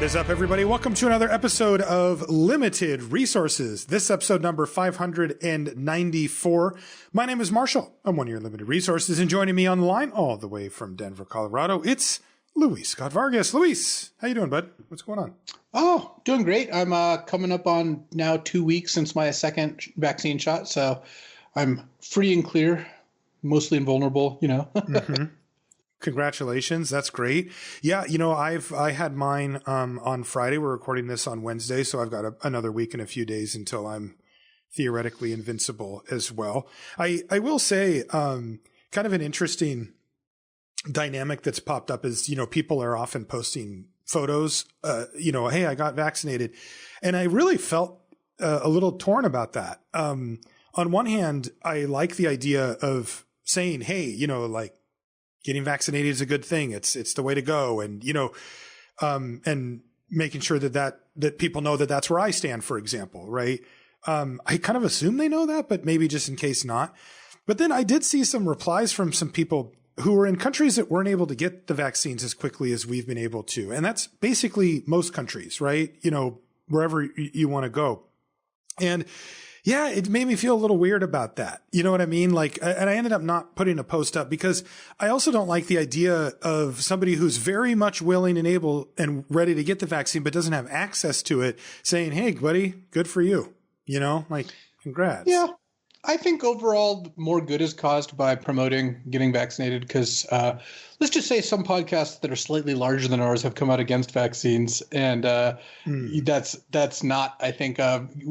is up, everybody? Welcome to another episode of Limited Resources. This episode number 594. My name is Marshall. I'm one of your Limited Resources, and joining me on the line all the way from Denver, Colorado, it's Luis Scott-Vargas. Luis, how you doing, bud? What's going on? Oh, doing great. I'm coming up on now 2 weeks since my second vaccine shot, so I'm free and clear, mostly invulnerable, you know. Mm-hmm. Congratulations. That's great. Yeah. You know, I had mine, on Friday. We're recording this on Wednesday. So I've got another week and a few days until I'm theoretically invincible as well. I will say, kind of an interesting dynamic that's popped up is, you know, people are often posting photos, you know, hey, I got vaccinated. And I really felt a little torn about that. On one hand, I like the idea of saying, hey, you know, like, getting vaccinated is a good thing. It's the way to go. And, you know, and making sure that people know that that's where I stand, for example, right? I kind of assume they know that, but maybe just in case not. But then I did see some replies from some people who were in countries that weren't able to get the vaccines as quickly as we've been able to. And that's basically most countries, right? You know, wherever you want to go. And yeah, it made me feel a little weird about that. You know what I mean? Like, and I ended up not putting a post up because I also don't like the idea of somebody who's very much willing and able and ready to get the vaccine, but doesn't have access to it saying, hey, buddy, good for you. You know, like, congrats. Yeah. I think overall more good is caused by promoting getting vaccinated because let's just say some podcasts that are slightly larger than ours have come out against vaccines, and that's not, I think,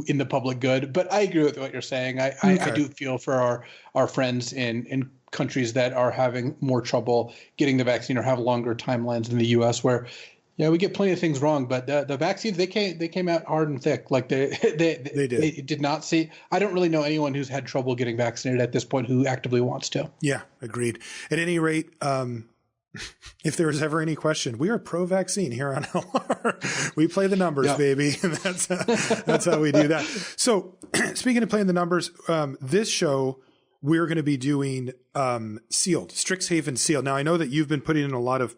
in the public good. But I agree with what you're saying. I do feel for our friends in countries that are having more trouble getting the vaccine or have longer timelines than the U.S. where yeah, we get plenty of things wrong, but the vaccines they came out hard and thick. Like they did not see. I don't really know anyone who's had trouble getting vaccinated at this point who actively wants to. Yeah, agreed. At any rate, if there was ever any question, we are pro-vaccine here on LR. We play the numbers, baby. That's how we do that. So, speaking of playing the numbers, this show we're going to be doing Sealed, Strixhaven Sealed. Now, I know that you've been putting in a lot of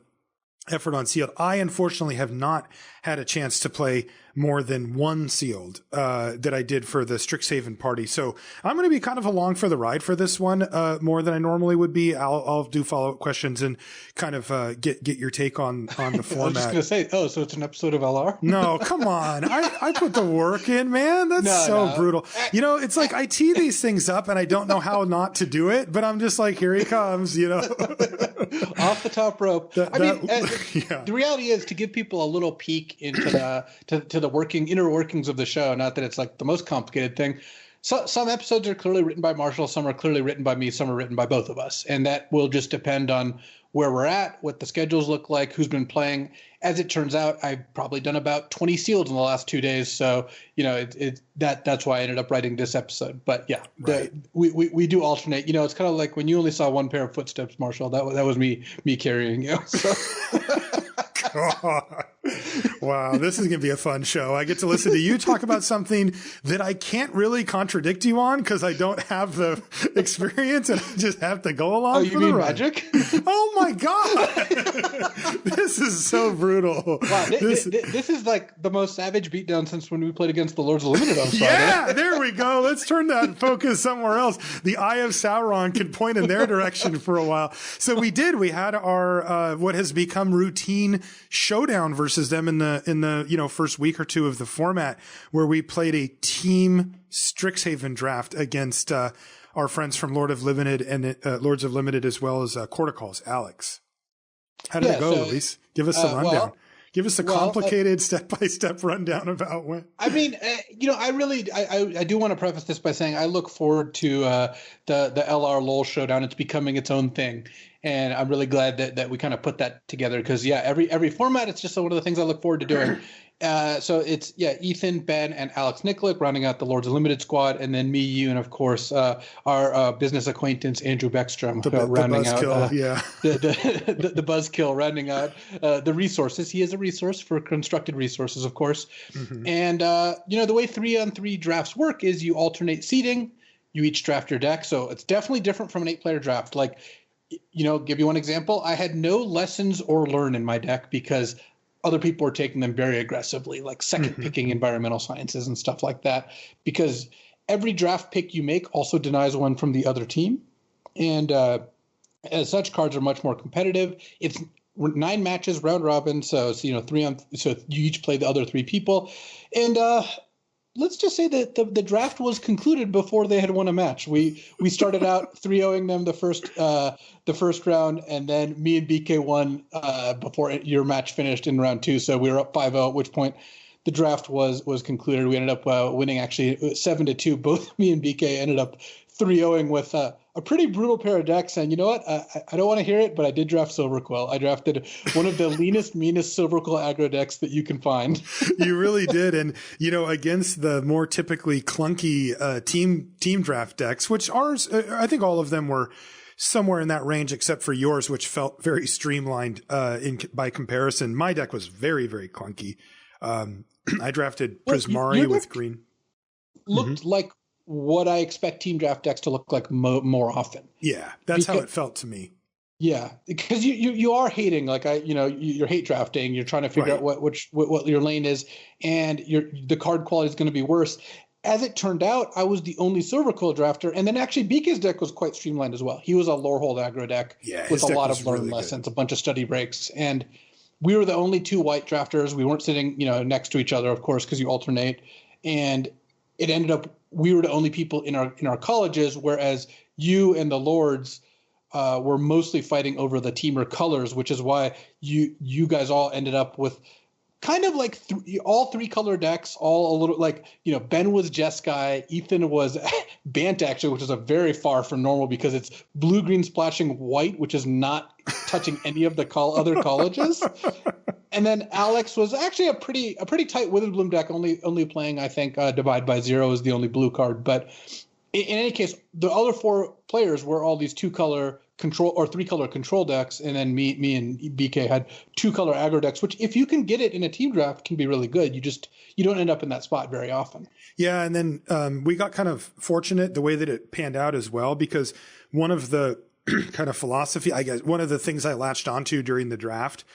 effort on Sealed. I unfortunately have not had a chance to play more than one Sealed that I did for the Strixhaven party. So I'm going to be kind of along for the ride for this one more than I normally would be. I'll do follow-up questions and kind of get your take on the format. I was just going to say, so it's an episode of LR? No, come on. I put the work in, man. That's brutal. You know, it's like I tee these things up and I don't know how not to do it, but I'm just like, here he comes, you know. Off the top rope. The reality is to give people a little peek into the inner workings of the show. Not that it's like the most complicated thing. So some episodes are clearly written by Marshall, some are clearly written by me, some are written by both of us, and that will just depend on where we're at, what the schedules look like, who's been playing. As it turns out, I've probably done about 20 Sealed in the last 2 days, so you know that's why I ended up writing this episode. But yeah, right. we do alternate. You know, it's kind of like when you only saw one pair of footsteps, Marshall. That was me carrying you. So. God. Wow, this is going to be a fun show. I get to listen to you talk about something that I can't really contradict you on because I don't have the experience and I just have to go along. Oh, you mean magic? Oh my God. This is so brutal. Wow, this is like the most savage beatdown since when we played against the Lords of Limited on Friday. Yeah, there we go. Let's turn that focus somewhere else. The Eye of Sauron could point in their direction for a while. So we had our what has become routine showdown versus them in the first week or two of the format, where we played a team Strixhaven draft against our friends from Lords of Limited as well as Corticals. Alex, how did it go, Luis? Give us a rundown. Well, give us a complicated step-by-step rundown about when. I mean, I do want to preface this by saying I look forward to the LR LOL showdown. It's becoming its own thing. And I'm really glad that we kind of put that together because, every format, it's just one of the things I look forward to doing. So it's, Ethan, Ben, and Alex Nikolic rounding out the Lords of Limited squad, and then me, you, and, of course, our business acquaintance, Andrew Beckstrom, rounding out the buzzkill, rounding out the resources. He is a resource for constructed resources, of course. Mm-hmm. And, the way 3-on-3 drafts work is you alternate seeding. You each draft your deck. So it's definitely different from an 8-player draft. Like, give you one example. I had no lessons or learn in my deck because other people are taking them very aggressively, like second picking environmental sciences and stuff like that, because every draft pick you make also denies one from the other team. And as such, cards are much more competitive. It's 9 matches, round robin. So it's, so you each play the other 3 people. And let's just say that the draft was concluded before they had won a match. We started out 3-0ing them the first round, and then me and BK won before your match finished in round 2. So we were up 5-0, at which point the draft was concluded. We ended up winning actually 7-2. Both me and BK ended up 3-0ing with a pretty brutal pair of decks. And you know what? I don't want to hear it, but I did draft Silverquill. I drafted one of the leanest, meanest Silverquill aggro decks that you can find. You really did. And, against the more typically clunky team draft decks, which ours, I think all of them were somewhere in that range, except for yours, which felt very streamlined by comparison. My deck was very, very clunky. I drafted Prismari with green. Looked like what I expect team draft decks to look like more often. Yeah, that's how it felt to me. Yeah, because you are hating, like you're hate drafting. You're trying to figure out what your lane is, and the card quality is going to be worse. As it turned out, I was the only Silverquill drafter, and then actually BK's deck was quite streamlined as well. He was a Lorehold aggro deck with a lot of learn lessons, a bunch of study breaks, and we were the only 2 white drafters. We weren't sitting next to each other, of course, because you alternate, and it ended up we were the only people in our colleges, whereas you and the Lords were mostly fighting over the teamer colors, which is why you guys all ended up with kind of like all 3 color decks, all a little like, Ben was Jeskai, Ethan was Bant actually, which is a very far from normal because it's blue, green splashing white, which is not touching any of the other colleges. And then Alex was actually a pretty tight Witherbloom deck, only playing, I think, Divide by Zero is the only blue card. But in any case, the other 4 players were all these 2-color control or 3-color control decks, and then me and BK had 2-color aggro decks, which if you can get it in a team draft can be really good. You don't end up in that spot very often. Yeah, and then we got kind of fortunate the way that it panned out as well, because one of the kind of philosophy, I guess, one of the things I latched onto during the draft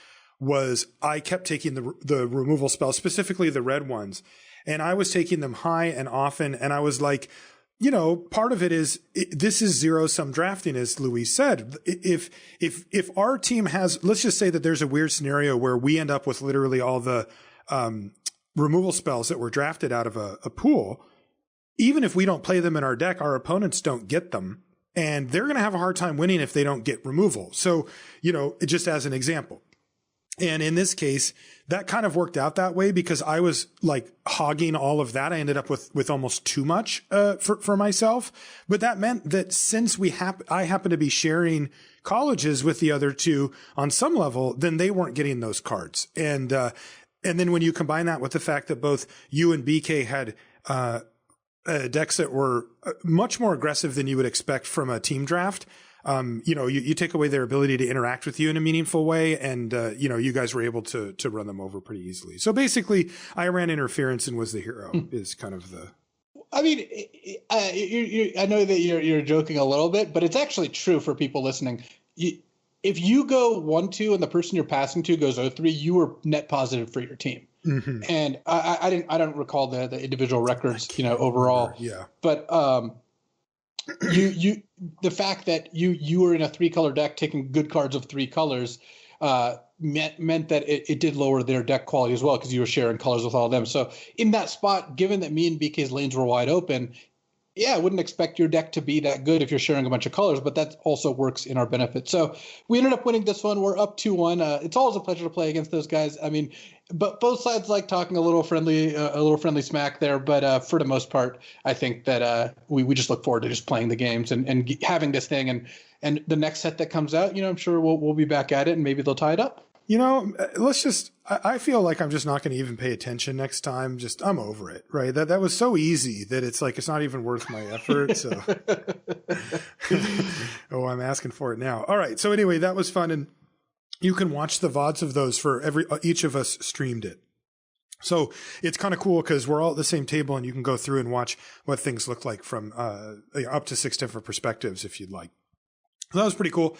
was I kept taking the removal spells, specifically the red ones, and I was taking them high and often, and I was like, part of it is this is zero-sum drafting, as Luis said. If our team has, let's just say that there's a weird scenario where we end up with literally all the removal spells that were drafted out of a pool, even if we don't play them in our deck, our opponents don't get them, and they're going to have a hard time winning if they don't get removal. So, just as an example. And in this case, that kind of worked out that way because I was like hogging all of that. I ended up with almost too much for myself. But that meant that since I happen to be sharing colleges with the other 2 on some level, then they weren't getting those cards. And then when you combine that with the fact that both you and BK had decks that were much more aggressive than you would expect from a team draft, you take away their ability to interact with you in a meaningful way. And, you guys were able to run them over pretty easily. So basically I ran interference and was the hero is kind of the. I mean, I know that you're joking a little bit, but it's actually true for people listening. If you go 1-2 and the person you're passing to goes 0-3, you were net positive for your team. Mm-hmm. And I don't recall the individual records, overall. Remember, yeah. But, the fact that you were in a 3-color deck taking good cards of 3 colors meant that it did lower their deck quality as well because you were sharing colors with all of them. So in that spot, given that me and BK's lanes were wide open, I wouldn't expect your deck to be that good if you're sharing a bunch of colors, but that also works in our benefit. So we ended up winning this one. We're up 2-1. It's always a pleasure to play against those guys. I mean, but both sides like talking a little friendly smack there. But for the most part, I think that we just look forward to just playing the games and having this thing. And the next set that comes out, I'm sure we'll be back at it and maybe they'll tie it up. I feel like I'm just not going to even pay attention next time. I'm over it, right? That was so easy that it's like, it's not even worth my effort. So, I'm asking for it now. All right. So anyway, that was fun. And you can watch the VODs of those for each of us streamed it. So it's kind of cool because we're all at the same table and you can go through and watch what things look like from up to 6 different perspectives if you'd like. So that was pretty cool.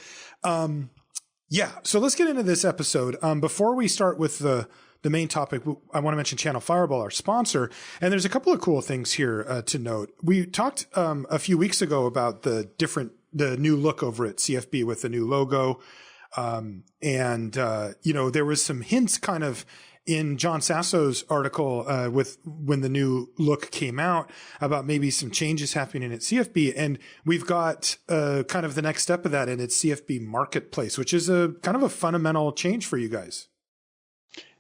Yeah. So let's get into this episode. Before we start with the main topic, I want to mention Channel Fireball, our sponsor. And there's a couple of cool things here to note. We talked a few weeks ago about the new look over at CFB with the new logo. There was some hints kind of in John Sasso's article with when the new look came out about maybe some changes happening at CFB. And we've got kind of the next step of that, and it's CFB Marketplace, which is a kind of a fundamental change for you guys.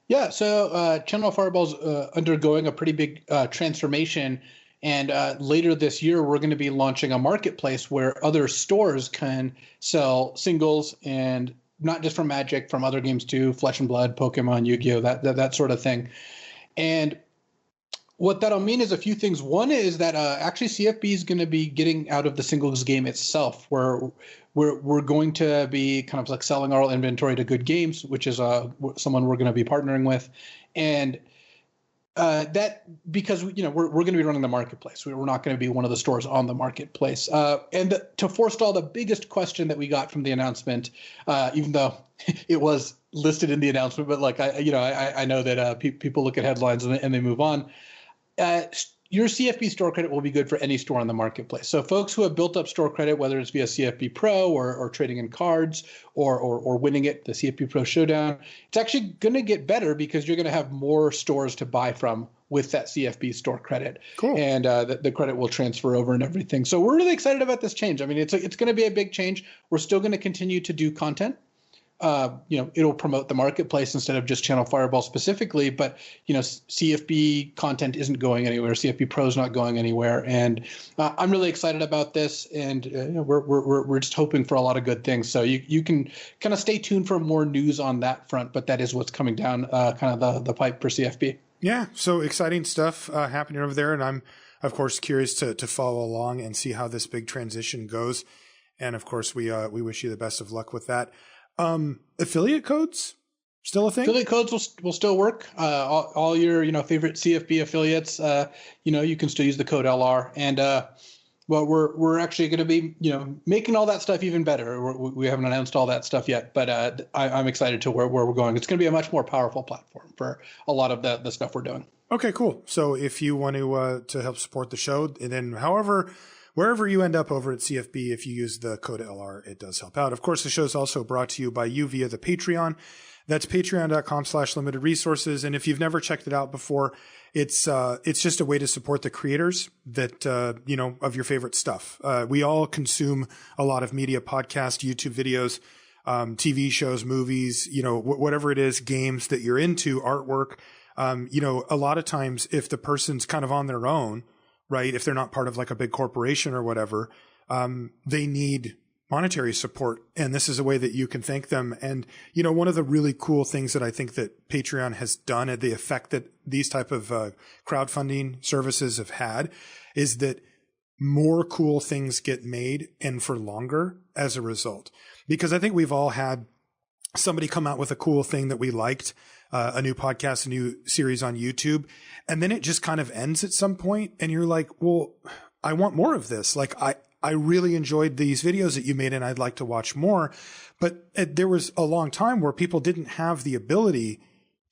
Yeah, so Channel Fireball's undergoing a pretty big transformation. And later this year, we're going to be launching a marketplace where other stores can sell singles, and not just from Magic, from other games too, Flesh and Blood, Pokemon, Yu-Gi-Oh, that sort of thing. And what that'll mean is a few things. One is that actually CFB is going to be getting out of the singles game itself, where we're going to be kind of like selling our inventory to Good Games, which is someone we're going to be partnering with. And that because we're going to be running the marketplace. We're not going to be one of the stores on the marketplace. And to forestall the biggest question that we got from the announcement, even though it was listed in the announcement, but like I know that people look at headlines and they move on. Your CFB store credit will be good for any store on the marketplace. So folks who have built up store credit, whether it's via CFB Pro or trading in cards or winning it, the CFB Pro Showdown, it's actually going to get better because you're going to have more stores to buy from with that CFB store credit. Cool. And the credit will transfer over and everything. So we're really excited about this change. I mean, it's going to be a big change. We're still going to continue to do content. It'll promote the marketplace instead of just Channel Fireball specifically, but CFB content isn't going anywhere. CFB Pro is not going anywhere, and I'm really excited about this. And we're just hoping for a lot of good things. So you can kind of stay tuned for more news on that front. But that is what's coming down kind of the pipe for CFB. Yeah, so exciting stuff happening over there, and I'm of course curious to follow along and see how this big transition goes. And of course, we wish you the best of luck with that. Affiliate codes still a thing? Affiliate codes will still work. All your favorite CFB affiliates, you can still use the code LR. And we're actually going to be making all that stuff even better. We haven't announced all that stuff yet, but I'm excited to where we're going. It's going to be a much more powerful platform for a lot of the stuff we're doing. Okay, cool. So if you want to help support the show, and then wherever you end up over at CFB, if you use the code LR, it does help out. Of course, the show is also brought to you by you via the Patreon. That's patreon.com/limited resources. And if you've never checked it out before, it's just a way to support the creators that, of your favorite stuff. We all consume a lot of media, podcasts, YouTube videos, TV shows, movies, whatever it is, games that you're into, artwork. A lot of times if the person's kind of on their own, right, if they're not part of like a big corporation or whatever, they need monetary support. And this is a way that you can thank them. And, one of the really cool things that I think that Patreon has done, and the effect that these type of crowdfunding services have had, is that more cool things get made and for longer as a result. Because I think we've all had somebody come out with a cool thing that we liked, a new podcast, a new series on YouTube, and then it just kind of ends at some point, and you're like, well, I want more of this. Like, I really enjoyed these videos that you made, and I'd like to watch more. But there was a long time where people didn't have the ability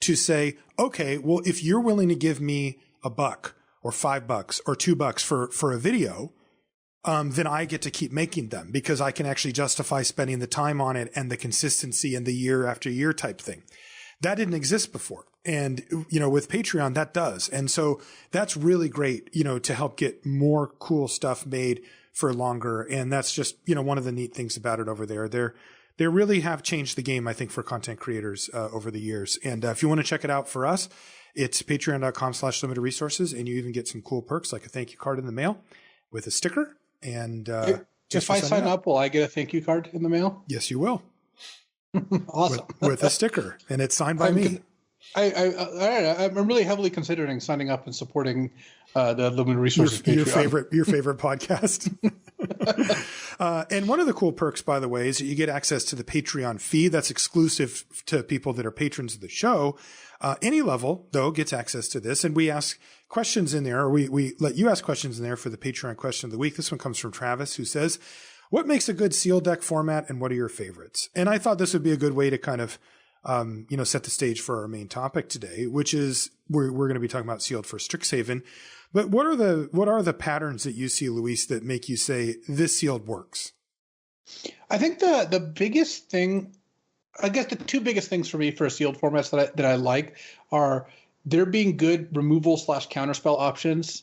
to say, okay, well, if you're willing to give me $1 or $5 or $2 for a video, then I get to keep making them because I can actually justify spending the time on it and the consistency and the year after year type thing. That didn't exist before. And, with Patreon, that does. And so that's really great, to help get more cool stuff made for longer. And that's just, one of the neat things about it over there. They really have changed the game, I think, for content creators over the years. And if you want to check it out for us, it's patreon.com/limited resources. And you even get some cool perks like a thank you card in the mail with a sticker. And if I sign up, will I get a thank you card in the mail? Yes, you will. Awesome. with a sticker, and it's signed by me. I'm really heavily considering signing up and supporting the Limited Resources your favorite podcast. And one of the cool perks, by the way, is that you get access to the Patreon feed that's exclusive to people that are patrons of the show. Any level, though, gets access to this, and we ask questions in there, or we let you ask questions in there for the Patreon question of the week. This one comes from Travis, who says, what makes a good sealed deck format and what are your favorites? And I thought this would be a good way to kind of, set the stage for our main topic today, which is we're going to be talking about sealed for Strixhaven. But what are the patterns that you see, Luis, that make you say this sealed works? I think the biggest thing, I guess the two biggest things for me for sealed formats that I like are there being good removal / counterspell options,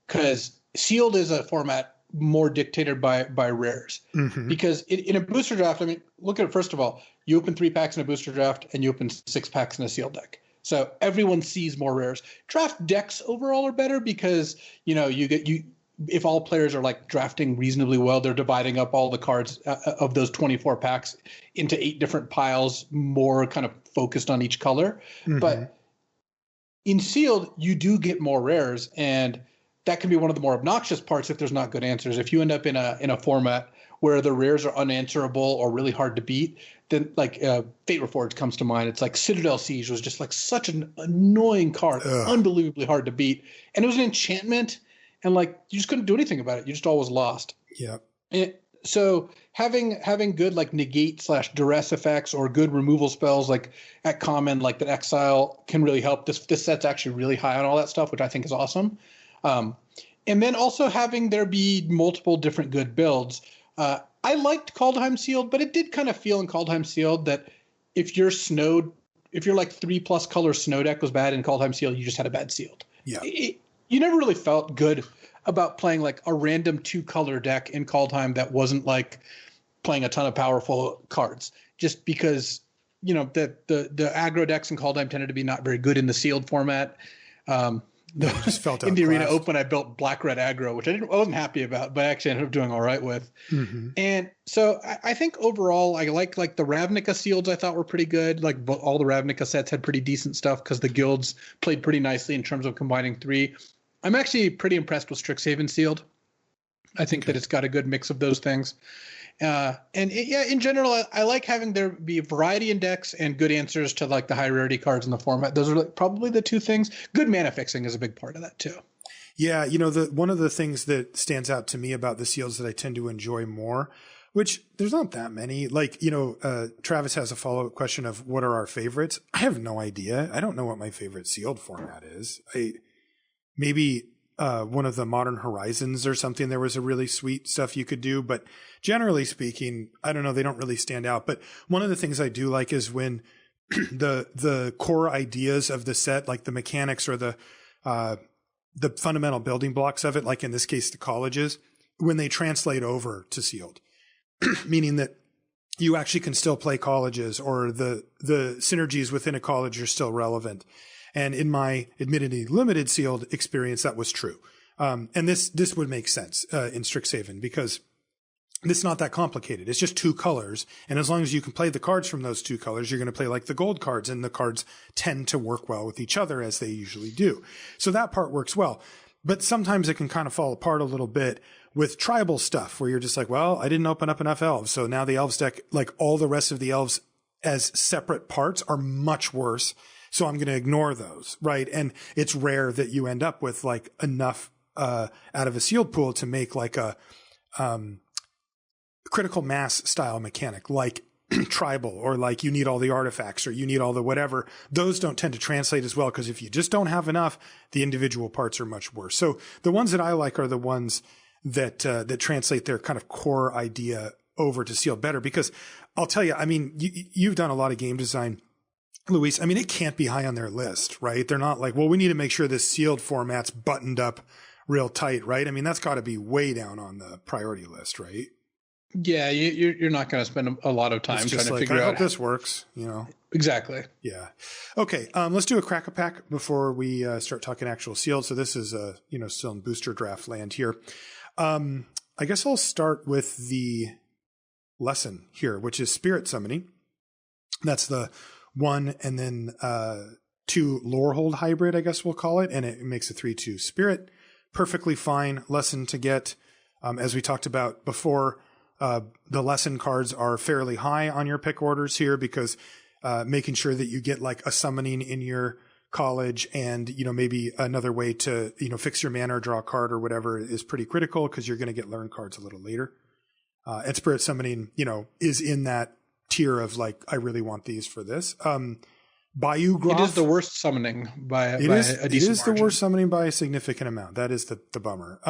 because sealed is a format more dictated by rares. Mm-hmm. Because in a booster draft, I mean, look at it, first of all, you open 3 packs in a booster draft and you open 6 packs in a sealed deck. So everyone sees more rares. Draft decks overall are better because, if all players are like drafting reasonably well, they're dividing up all the cards of those 24 packs into 8 different piles, more kind of focused on each color. Mm-hmm. But in sealed, you do get more rares, and that can be one of the more obnoxious parts if there's not good answers. If you end up in a format where the rares are unanswerable or really hard to beat, then like Fate Reforged comes to mind. It's like Citadel Siege was just like such an annoying card, unbelievably hard to beat. And it was an enchantment, and like you just couldn't do anything about it. You just always lost. Yeah. So having good like negate / duress effects or good removal spells like at common, like the Exile, can really help. This set's actually really high on all that stuff, which I think is awesome. And then also having there be multiple different good builds. I liked Kaldheim Sealed, but it did kind of feel in Kaldheim Sealed that if your like 3+ color snow deck was bad in Kaldheim Sealed, you just had a bad sealed. Yeah. You never really felt good about playing like a random 2-color deck in Kaldheim that wasn't like playing a ton of powerful cards, just because, the aggro decks in Kaldheim tended to be not very good in the sealed format. Just felt in the Arena Open, I built black-red aggro, which I wasn't happy about, but actually ended up doing all right with. Mm-hmm. And so I think overall, I like the Ravnica sealeds. I thought were pretty good. Like all the Ravnica sets had pretty decent stuff because the guilds played pretty nicely in terms of combining 3. I'm actually pretty impressed with Strixhaven Sealed. I think that it's got a good mix of those things. In general, I like having there be variety in decks and good answers to like the high rarity cards in the format. Those are like probably the 2 things. Good mana fixing is a big part of that too. Yeah, one of the things that stands out to me about the seals that I tend to enjoy more, which there's not that many. Like, Travis has a follow-up question of what are our favorites? I have no idea. I don't know what my favorite sealed format is. Maybe one of the Modern Horizons or something. There was a really sweet stuff you could do, but generally speaking, I don't know. They don't really stand out. But one of the things I do like is when the core ideas of the set, like the mechanics or the fundamental building blocks of it, like in this case, the colleges, when they translate over to sealed, meaning that you actually can still play colleges or the synergies within a college are still relevant. And in my admittedly limited sealed experience, that was true. And this would make sense in Strixhaven because it's not that complicated. It's just 2 colors. And as long as you can play the cards from those 2 colors, you're going to play like the gold cards, and the cards tend to work well with each other as they usually do. So that part works well. But sometimes it can kind of fall apart a little bit with tribal stuff where you're just like, well, I didn't open up enough elves. So now the elves deck, like all the rest of the elves as separate parts, are much worse. So I'm going to ignore those, right? And it's rare that you end up with like enough out of a sealed pool to make like a critical mass style mechanic, like tribal, or like you need all the artifacts or you need all the whatever. Those don't tend to translate as well because if you just don't have enough, the individual parts are much worse. So the ones that I like are the ones that translate their kind of core idea over to sealed better. Because I'll tell you, I mean, you've done a lot of game design, Luis. I mean, it can't be high on their list, right? They're not like, well, we need to make sure this sealed format's buttoned up real tight, right? I mean, that's got to be way down on the priority list, right? Yeah, you're not going to spend a lot of time trying to figure out how this works, Exactly. Yeah. Okay. Let's do a crack-a-pack before we start talking actual sealed. So this is still in booster draft land here. I guess I'll start with the lesson here, which is spirit summoning. That's the 1 and then 2 Lorehold hybrid, I guess we'll call it, and it makes a 3/2 spirit. Perfectly fine lesson to get. As we talked about before, the lesson cards are fairly high on your pick orders here because making sure that you get like a summoning in your college and, maybe another way to, fix your mana or draw a card or whatever is pretty critical because you're going to get learn cards a little later. And Spirit Summoning, is in that tier of like, I really want these for this. Bayou Groff. It is the worst summoning by a decent margin. It is the worst summoning by a significant amount. That is the bummer.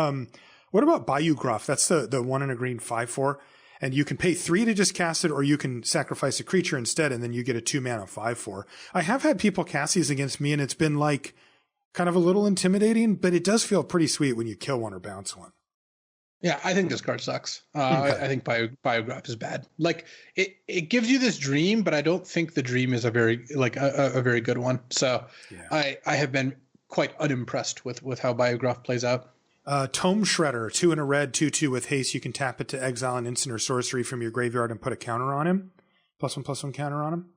What about Bayou Groff? That's the 1 and a green 5/4. And you can pay 3 to just cast it, or you can sacrifice a creature instead, and then you get a 2-mana 5/4. I have had people cast these against me, and it's been like kind of a little intimidating, but it does feel pretty sweet when you kill one or bounce one. Yeah, I think this card sucks. I think Biograph is bad. Like it gives you this dream, but I don't think the dream is a very a very good one. So yeah. I have been quite unimpressed with how Biograph plays out. Tome Shredder, 2 and a red, 2/2 with haste. You can tap it to exile an instant or sorcery from your graveyard and put a counter on him. +1/+1 counter on him.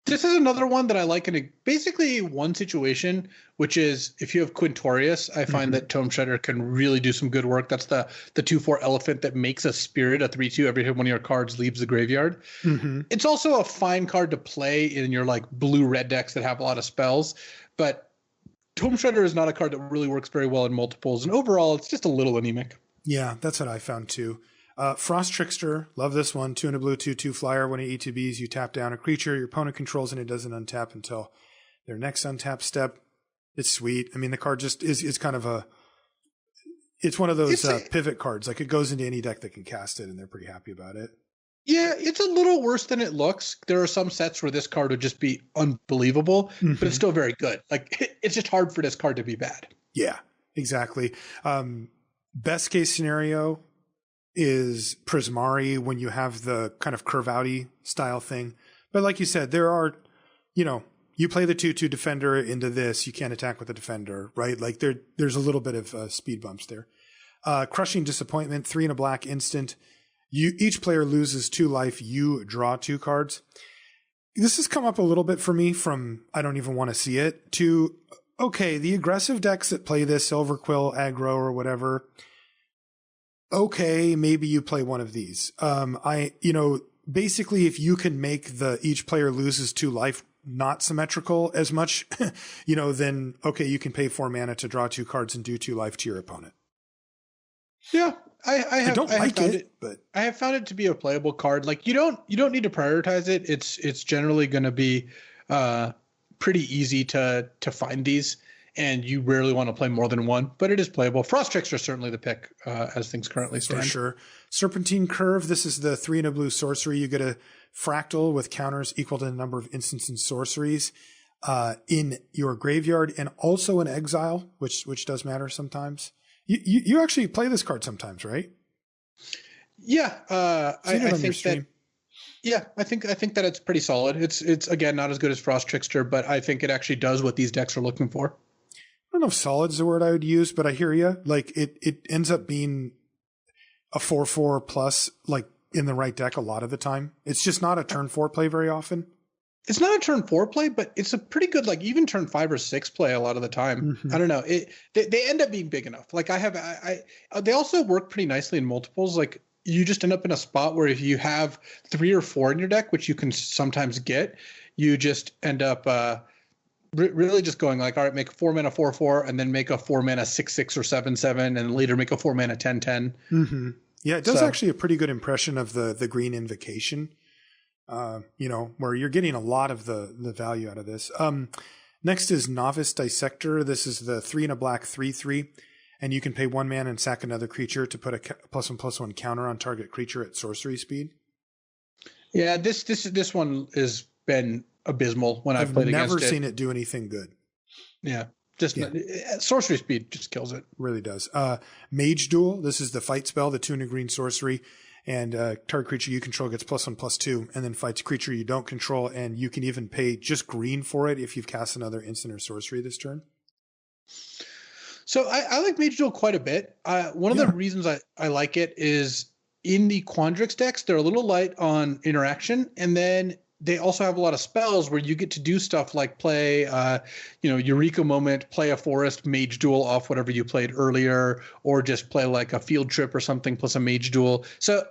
This is another one that I like in basically one situation, which is if you have Quintorius, I find that Tome Shredder can really do some good work. That's the 2/4 elephant that makes a spirit a 3/2 every time one of your cards leaves the graveyard. It's also a fine card to play in your like blue-red decks that have a lot of spells, but Tome Shredder is not a card that really works very well in multiples, and overall, it's just a little anemic. Yeah, that's what I found too. Frost Trickster, love this one. 2 and a blue, 2/2 flyer. When it ETBs, you tap down a creature your opponent controls, and it doesn't untap until their next untap step. It's sweet. I mean, the card just is kind of it's one of those pivot cards. Like it goes into any deck that can cast it, and they're pretty happy about it. Yeah, it's a little worse than it looks. There are some sets where this card would just be unbelievable, but it's still very good. Like it's just hard for this card to be bad. Yeah, exactly. Best case scenario is Prismari when you have the kind of curve outy style thing. But like you said, there are, you play the 2/2 defender into this, you can't attack with the defender, right? Like there's a little bit of speed bumps there. Crushing Disappointment, 3 and a black instant. Each player loses 2 life. You draw 2 cards. This has come up a little bit for me from I don't even want to see it to, okay, the aggressive decks that play this, Silver Quill, Aggro, or whatever, okay, maybe you play one of these. Basically, if you can make each player loses 2 life not symmetrical as much, then okay, you can pay 4 mana to draw 2 cards and do 2 life to your opponent. Yeah. I don't like it, but I have found it to be a playable card. Like you don't need to prioritize it. It's generally going to be pretty easy to find these, and you rarely want to play more than one. But it is playable. Frost Trickster is certainly the pick as things currently stand. For sure. Serpentine Curve. This is the 3 and a blue sorcery. You get a fractal with counters equal to the number of instants and sorceries in your graveyard, and also an exile, which does matter sometimes. You actually play this card sometimes, right? Yeah, I think that. Yeah, I think that it's pretty solid. It's again not as good as Frost Trickster, but I think it actually does what these decks are looking for. I don't know if solid's the word I would use, but I hear you. Like it ends up being a 4/4 plus, like in the right deck a lot of the time. It's just not a turn 4 play very often. It's not a turn 4 play, but it's a pretty good, like even turn 5 or 6 play a lot of the time. I don't know. They end up being big enough. Like they also work pretty nicely in multiples. Like you just end up in a spot where if you have 3 or 4 in your deck, which you can sometimes get, you just end up really just going like, all right, make a 4 mana 4/4, and then make a 4 mana 6/6 or 7/7, and later make a 4 mana 10/10. Yeah, it does actually a pretty good impression of the green invocation. Where you're getting a lot of the value out of this. Next is Novice Dissector. This is the 3 and a black 3/3, and you can pay 1 mana and sack another creature to put a +1/+1 counter on target creature at sorcery speed. Yeah, this one has been abysmal when I've played against it. I've never seen it do anything good. Yeah. Sorcery speed just kills it. Really does. Mage Duel. This is the fight spell, the 2 and a green sorcery. And target creature you control gets +1/+2, and then fights creature you don't control, and you can even pay just green for it if you've cast another instant or sorcery this turn. So I like Mage Duel quite a bit. One of the reasons I like it is in the Quandrix decks, they're a little light on interaction, and then they also have a lot of spells where you get to do stuff like play, Eureka Moment, play a forest, Mage Duel off whatever you played earlier, or just play like a Field Trip or something plus a Mage Duel. So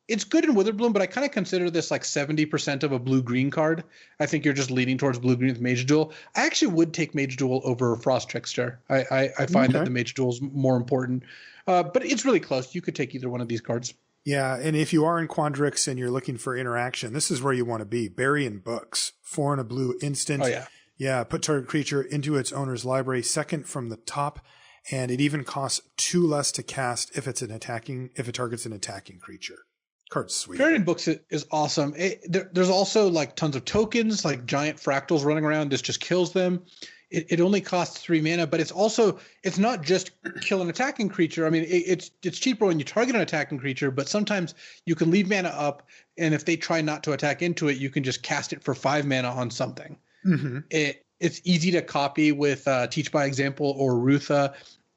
it's good in Witherbloom, but I kind of consider this like 70% of a blue-green card. I think you're just leaning towards blue-green with Mage Duel. I actually would take Mage Duel over Frost Trickster. I find that the Mage Duel is more important, but it's really close. You could take either one of these cards. Yeah, and if you are in Quandrix and you're looking for interaction, this is where you want to be. Burying Books, 4 and a blue instant. Oh, yeah. Yeah, put target creature into its owner's library, second from the top, and it even costs 2 less to cast if it targets an attacking creature. Card's sweet. Burying Books is awesome. There's also like tons of tokens, like giant fractals running around. This just kills them. It only costs 3 mana, but it's not just kill an attacking creature. I mean, it's cheaper when you target an attacking creature, but sometimes you can leave mana up, and if they try not to attack into it, you can just cast it for 5 mana on something. Mm-hmm. It's easy to copy with Teach by Example or Rutha.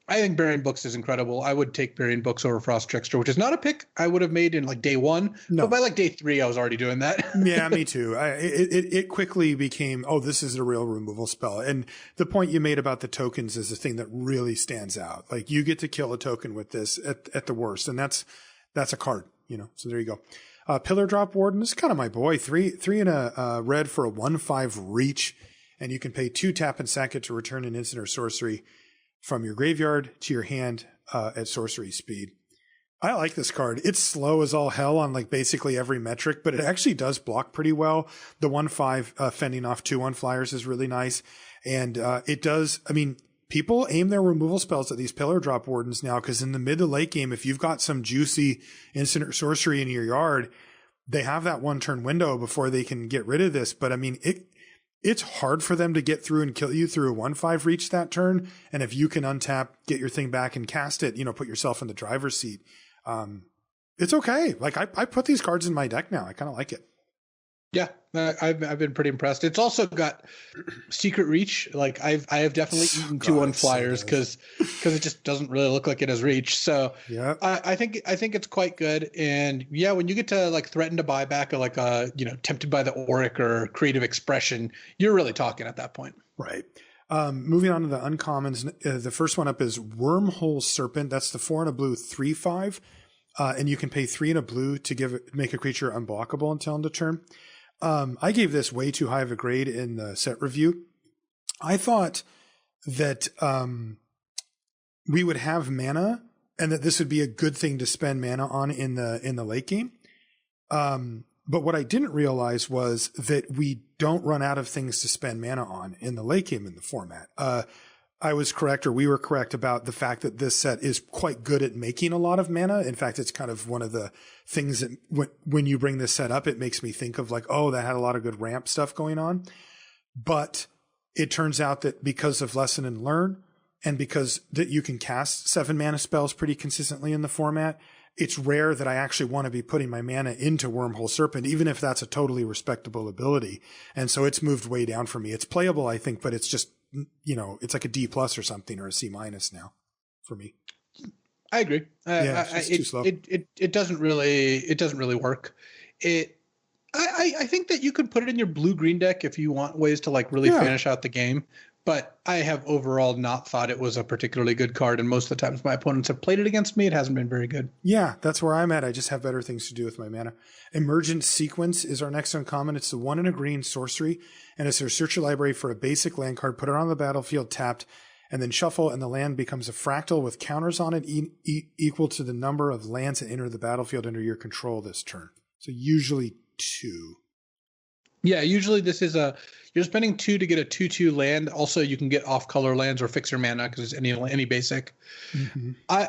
I think Burying Books is incredible. I would take Burying Books over Frost Trickster, which is not a pick I would have made in like day 1. No. But by like day 3, I was already doing that. Yeah, me too. It quickly became, this is a real removal spell. And the point you made about the tokens is the thing that really stands out. Like you get to kill a token with this at the worst. And that's a card, so there you go. Pillar Drop Warden is kind of my boy. 3 and a red for a 1/5 reach. And you can pay 2 tap and sack it to return an instant or sorcery from your graveyard to your hand at sorcery speed. I like this card. It's slow as all hell on like basically every metric, but it actually does block pretty well. The 1/5 fending off 2/1 flyers is really nice. And it does, people aim their removal spells at these Pillar Drop Wardens now, because in the mid to late game, if you've got some juicy instant or sorcery in your yard, they have that 1 turn window before they can get rid of this. But it's hard for them to get through and kill you through a 1/5 reach that turn. And if you can untap, get your thing back and cast it, put yourself in the driver's seat. It's okay. Like I put these cards in my deck now. I kind of like it. Yeah, I've been pretty impressed. It's also got Secret Reach. Like I have definitely eaten 2/1 flyers because it just doesn't really look like it has reach. So yeah, I think it's quite good. And yeah, when you get to like threaten to buyback or like tempted by the Auric or Creative Expression, you're really talking at that point. Right. Moving on to the uncommons, the first one up is Wormhole Serpent. That's the 4 and a blue 3/5, and you can pay 3 and a blue to make a creature unblockable until end of turn. I gave this way too high of a grade in the set review. I thought that we would have mana and that this would be a good thing to spend mana on in the late game. But what I didn't realize was that we don't run out of things to spend mana on in the late game in the format. I was correct, or we were correct about the fact that this set is quite good at making a lot of mana. In fact, it's kind of one of the things that when you bring this set up, it makes me think of like, that had a lot of good ramp stuff going on. But it turns out that because of Lesson and Learn, and because that you can cast 7 mana spells pretty consistently in the format, it's rare that I actually want to be putting my mana into Wormhole Serpent, even if that's a totally respectable ability. And so it's moved way down for me. It's playable, I think, but it's just, it's like a D+ or something, or a C- now for me. I agree. It's too slow. It doesn't really work. I think that you could put it in your blue-green deck if you want ways to like really finish out the game. But I have overall not thought it was a particularly good card, and most of the times my opponents have played it against me, it hasn't been very good. Yeah, that's where I'm at. I just have better things to do with my mana. Emergent Sequence is our next uncommon. It's the 1 and a green sorcery, and it's a search your library for a basic land card, put it on the battlefield tapped, and then shuffle, and the land becomes a fractal with counters on it equal to the number of lands that enter the battlefield under your control this turn. So usually 2. Yeah, usually this is you're spending 2 to get a 2/2 land. Also, you can get off-color lands or fix your mana because it's any basic. Mm-hmm. I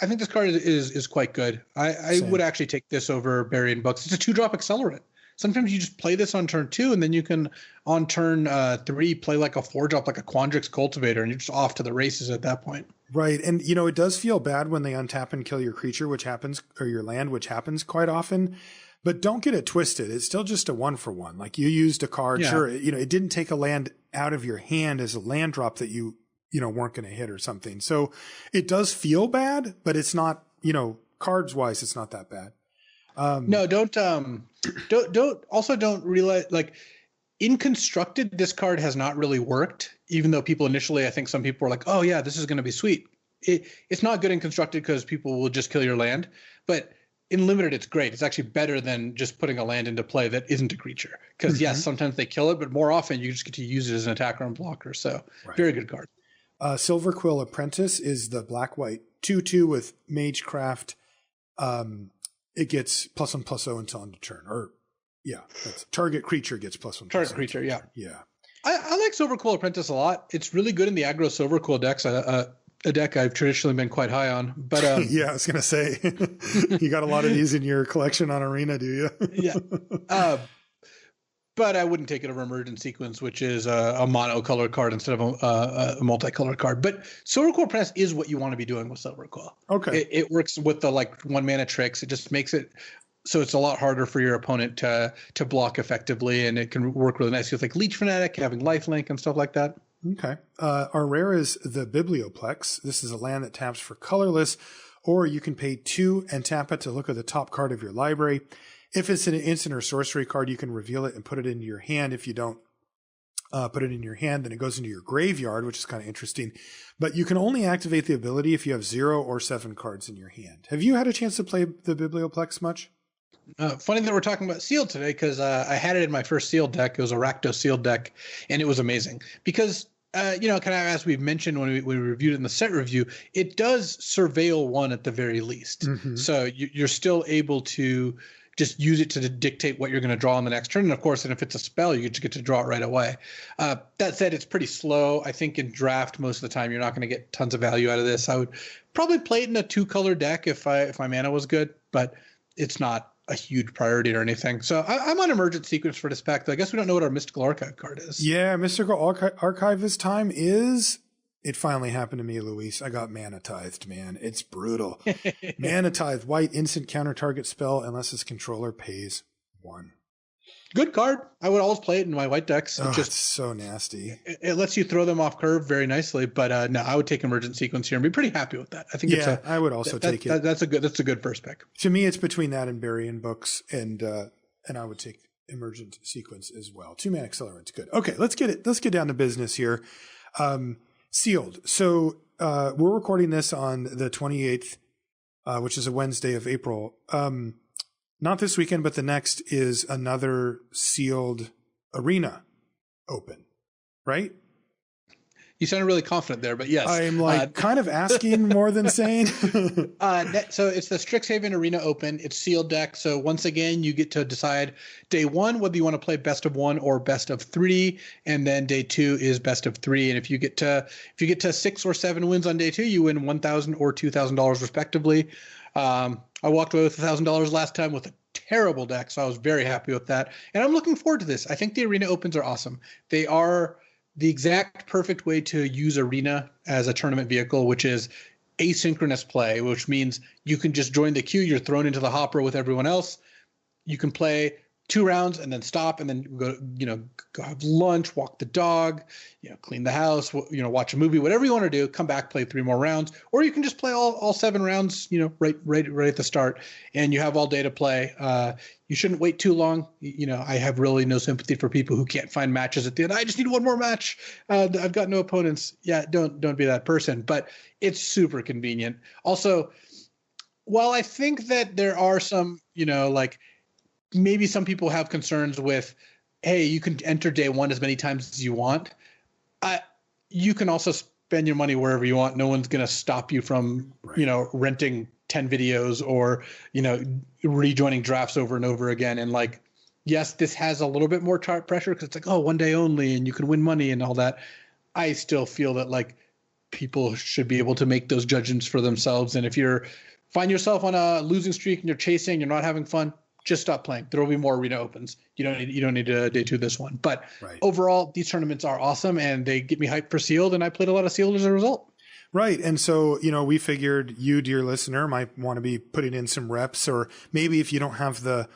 think this card is quite good. I would actually take this over Burying Books. It's a 2-drop accelerant. Sometimes you just play this on turn 2, and then you can on turn 3 play like a 4-drop, like a Quandrix Cultivator, and you're just off to the races at that point. Right, and it does feel bad when they untap and kill your creature, which happens, or your land, which happens quite often. But don't get it twisted. It's still just a 1-for-1. Like you used a card, sure. It didn't take a land out of your hand as a land drop that you weren't going to hit or something. So it does feel bad, but it's not, cards wise, it's not that bad. No, don't realize, like, in Constructed, this card has not really worked, even though people initially, I think some people were like, oh yeah, this is going to be sweet. It's not good in Constructed because people will just kill your land, but in Limited, it's great. It's actually better than just putting a land into play that isn't a creature. Because yes, sometimes they kill it, but more often you just get to use it as an attacker and blocker. So very good card. Silverquill Apprentice is the black-white 2/2 with Magecraft it gets +1/+0 until end of turn. Or yeah, that's target creature gets +1/+0. Target creature, yeah. Yeah. I like Silverquill Apprentice a lot. It's really good in the aggro Silverquill decks. A deck I've traditionally been quite high on. But yeah, I was gonna say you got a lot of these in your collection on Arena, do you? Yeah. But I wouldn't take it over Emergent Sequence, which is a mono-colored card instead of a multicolored card. But Silverquill Apprentice is what you want to be doing with Silverquill. Okay. It works with the 1-mana tricks. It just makes it so it's a lot harder for your opponent to block effectively, and it can work really nicely with Leech Fanatic, having lifelink and stuff like that. Okay. Our rare is the Biblioplex. This is a land that taps for colorless, or you can pay 2 and tap it to look at the top card of your library. If it's an instant or sorcery card, you can reveal it and put it into your hand. If you don't put it in your hand, then it goes into your graveyard, which is kind of interesting. But you can only activate the ability if you have 0 or 7 cards in your hand. Have you had a chance to play the Biblioplex much? Funny that we're talking about Sealed today, because I had it in my first Sealed deck. It was a Rakdos Sealed deck, and it was amazing. Because, kind of as we've mentioned when we reviewed it in the set review, it does surveil 1 at the very least. Mm-hmm. So you're still able to just use it to dictate what you're going to draw on the next turn. And, of course, if it's a spell, you just get to draw it right away. That said, it's pretty slow. I think in draft, most of the time, you're not going to get tons of value out of this. I would probably play it in a 2-color deck if my mana was good, but it's not a huge priority or anything. So I'm on Emergent Sequence for this pack, though. I guess we don't know what our Mystical Archive card is. Yeah, Mystical Archive this time is... It finally happened to me, Luis. I got mana tithed, man. It's brutal. Mana tithed, white, instant counter target spell unless its controller pays 1. Good card. I would always play it in my white decks. It's so nasty. It lets you throw them off curve very nicely. But no, I would take Emergent Sequence here and be pretty happy with that. I think I would also take it. That's a good first pick. To me, it's between that and Burying Books, and I would take Emergent Sequence as well. 2-mana Accelerant's good. Okay, let's get down to business here. Sealed. So we're recording this on the 28th, which is a Wednesday of April. Not this weekend, but the next is another Sealed Arena Open, right? You sounded really confident there, but yes. I'm kind of asking more than saying. So it's the Strixhaven Arena Open. It's Sealed deck. So once again, you get to decide day 1 whether you want to play best of 1 or best of 3, and then day 2 is best of 3. And if you get to 6 or 7 wins on day 2, you win $1,000 or $2,000 respectively. I walked away with $1,000 last time with a terrible deck, so I was very happy with that. And I'm looking forward to this. I think the Arena Opens are awesome. They are the exact perfect way to use Arena as a tournament vehicle, which is asynchronous play, which means you can just join the queue. You're thrown into the hopper with everyone else. You can play 2 rounds and then stop and then go have lunch, walk the dog, clean the house, watch a movie, whatever you want to do, come back, play 3 more rounds, or you can just play all 7 rounds, right at the start, and you have all day to play. You shouldn't wait too long. I have really no sympathy for people who can't find matches at the end. I just need one more match. I've got no opponents. Yeah, don't be that person, but it's super convenient. Also, while I think that there are some, maybe some people have concerns with, hey, you can enter day 1 as many times as you want. You can also spend your money wherever you want. No one's going to stop you from, renting 10 videos or, rejoining drafts over and over again. And yes, this has a little bit more chart pressure because it's 1 day only and you can win money and all that. I still feel that people should be able to make those judgments for themselves. And if find yourself on a losing streak and you're chasing, you're not having fun, just stop playing. There will be more Arena Opens. You don't need to day 2 this one. But Overall, these tournaments are awesome and they get me hyped for Sealed, and I played a lot of Sealed as a result. Right. And so, we figured you, dear listener, might want to be putting in some reps, or maybe if you don't have the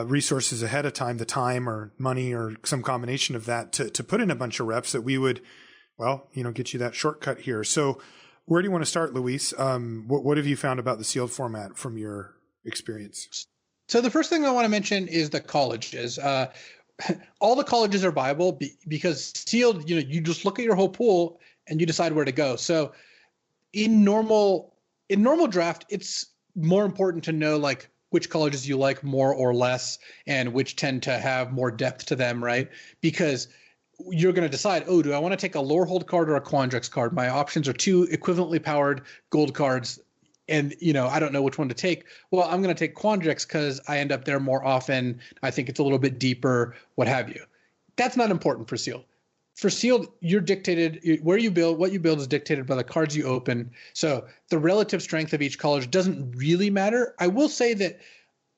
resources ahead of time, the time or money or some combination of that to put in a bunch of reps, that we would, get you that shortcut here. So where do you want to start, Luis? What have you found about the Sealed format from your experience? So the first thing I want to mention is the colleges. All the colleges are viable because Sealed, you just look at your whole pool and you decide where to go. So in normal draft, it's more important to know which colleges you like more or less and which tend to have more depth to them, right? Because you're going to decide, do I want to take a Lorehold card or a Quandrix card? My options are 2 equivalently powered gold cards. and I don't know which one to take. Well, I'm going to take Quandrix because I end up there more often. I think it's a little bit deeper, what have you. That's not important for Sealed. For Sealed, you're dictated where you build. What you build is dictated by the cards you open. So the relative strength of each college doesn't really matter. I will say that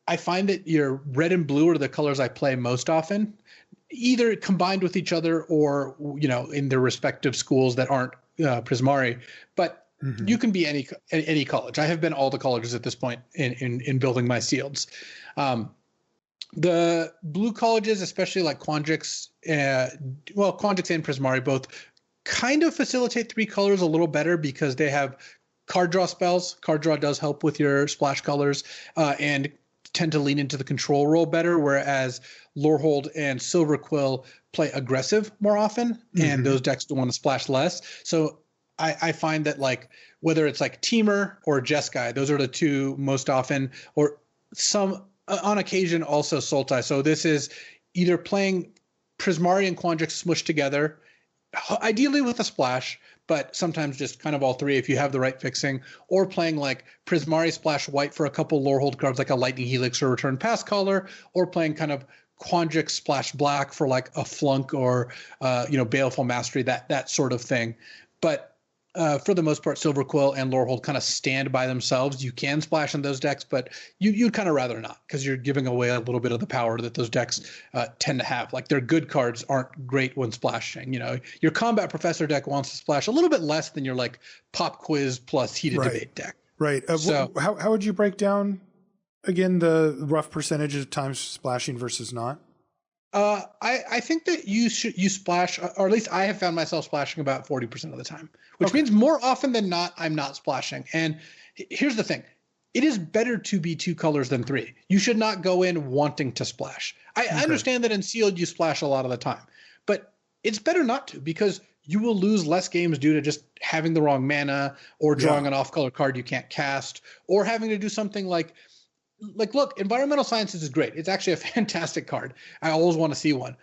I find that your red and blue are the colors I play most often, either combined with each other or in their respective schools that aren't Prismari. But you can be any college. I have been all the colleges at this point in building my Sealeds. The blue colleges, especially like Quandrix, Quandrix and Prismari both kind of facilitate 3 colors a little better because they have card draw spells. Card draw does help with your splash colors and tend to lean into the control role better, whereas Lorehold and Silverquill play aggressive more often, and those decks don't want to splash less. So I find that like whether it's like Teamer or Jeskai, those are the 2 most often, or some on occasion also Sultai. So this is either playing Prismari and Quandrix smushed together, ideally with a splash, but sometimes just kind of all 3 if you have the right fixing, or playing like Prismari splash white for a couple Lorehold cards like a Lightning Helix or Return Pass Caller, or playing kind of Quandrix splash black for like a Flunk or Baleful Mastery, that sort of thing. But for the most part, Silverquill and Lorehold kind of stand by themselves. You can splash in those decks, but you'd kind of rather not because you're giving away a little bit of the power that those decks tend to have. Like their good cards aren't great when splashing. Your Combat Professor deck wants to splash a little bit less than your like Pop Quiz plus Heated Debate deck. Right. So how would you break down again the rough percentage of times splashing versus not? I think that you splash, or at least I have found myself splashing about 40% of the time, which means more often than not, I'm not splashing. And here's the thing. It is better to be 2 colors than 3. You should not go in wanting to splash. I understand that in Sealed you splash a lot of the time, but it's better not to because you will lose less games due to just having the wrong mana or drawing an off-color card you can't cast, or having to do something like look, Environmental Sciences is great. It's actually a fantastic card. I always want to see one.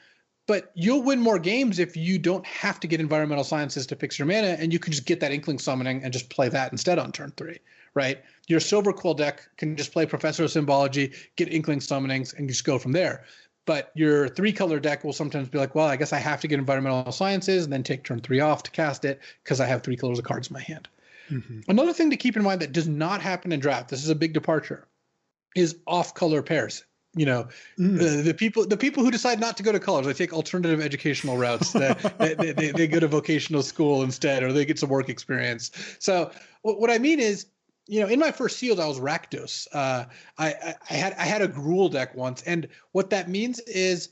But you'll win more games if you don't have to get Environmental Sciences to fix your mana, and you can just get that Inkling Summoning and just play that instead on turn 3, right? Your Silverquill deck can just play Professor of Symbology, get Inkling Summonings, and just go from there. But your 3-color deck will sometimes be like, well, I guess I have to get Environmental Sciences and then take turn 3 off to cast it because I have 3 colors of cards in my hand. Another thing to keep in mind that does not happen in draft, this is a big departure, is off-color pairs. The people who decide not to go to college, they take alternative educational routes. They go to vocational school instead, or they get some work experience. So what I mean is, in my first Sealed, I was Rakdos. I had a Gruul deck once, and what that means is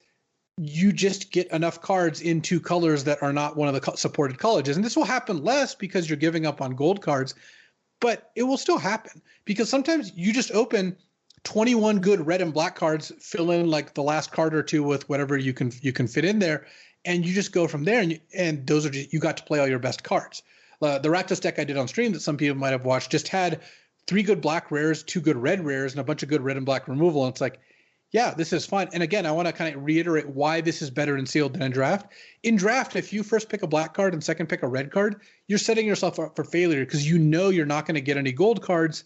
you just get enough cards in 2 colors that are not one of the supported colleges, and this will happen less because you're giving up on gold cards, but it will still happen because sometimes you just open 21 good red and black cards, fill in like the last card or 2 with whatever you can fit in there, and you just go from there. And those are you got to play all your best cards. The Rakdos deck I did on stream that some people might have watched just had 3 good black rares, 2 good red rares, and a bunch of good red and black removal. And it's like, yeah, this is fine. And again, I want to kind of reiterate why this is better in Sealed than in draft. In draft, if you first pick a black card and second pick a red card, you're setting yourself up for failure because you're not going to get any gold cards.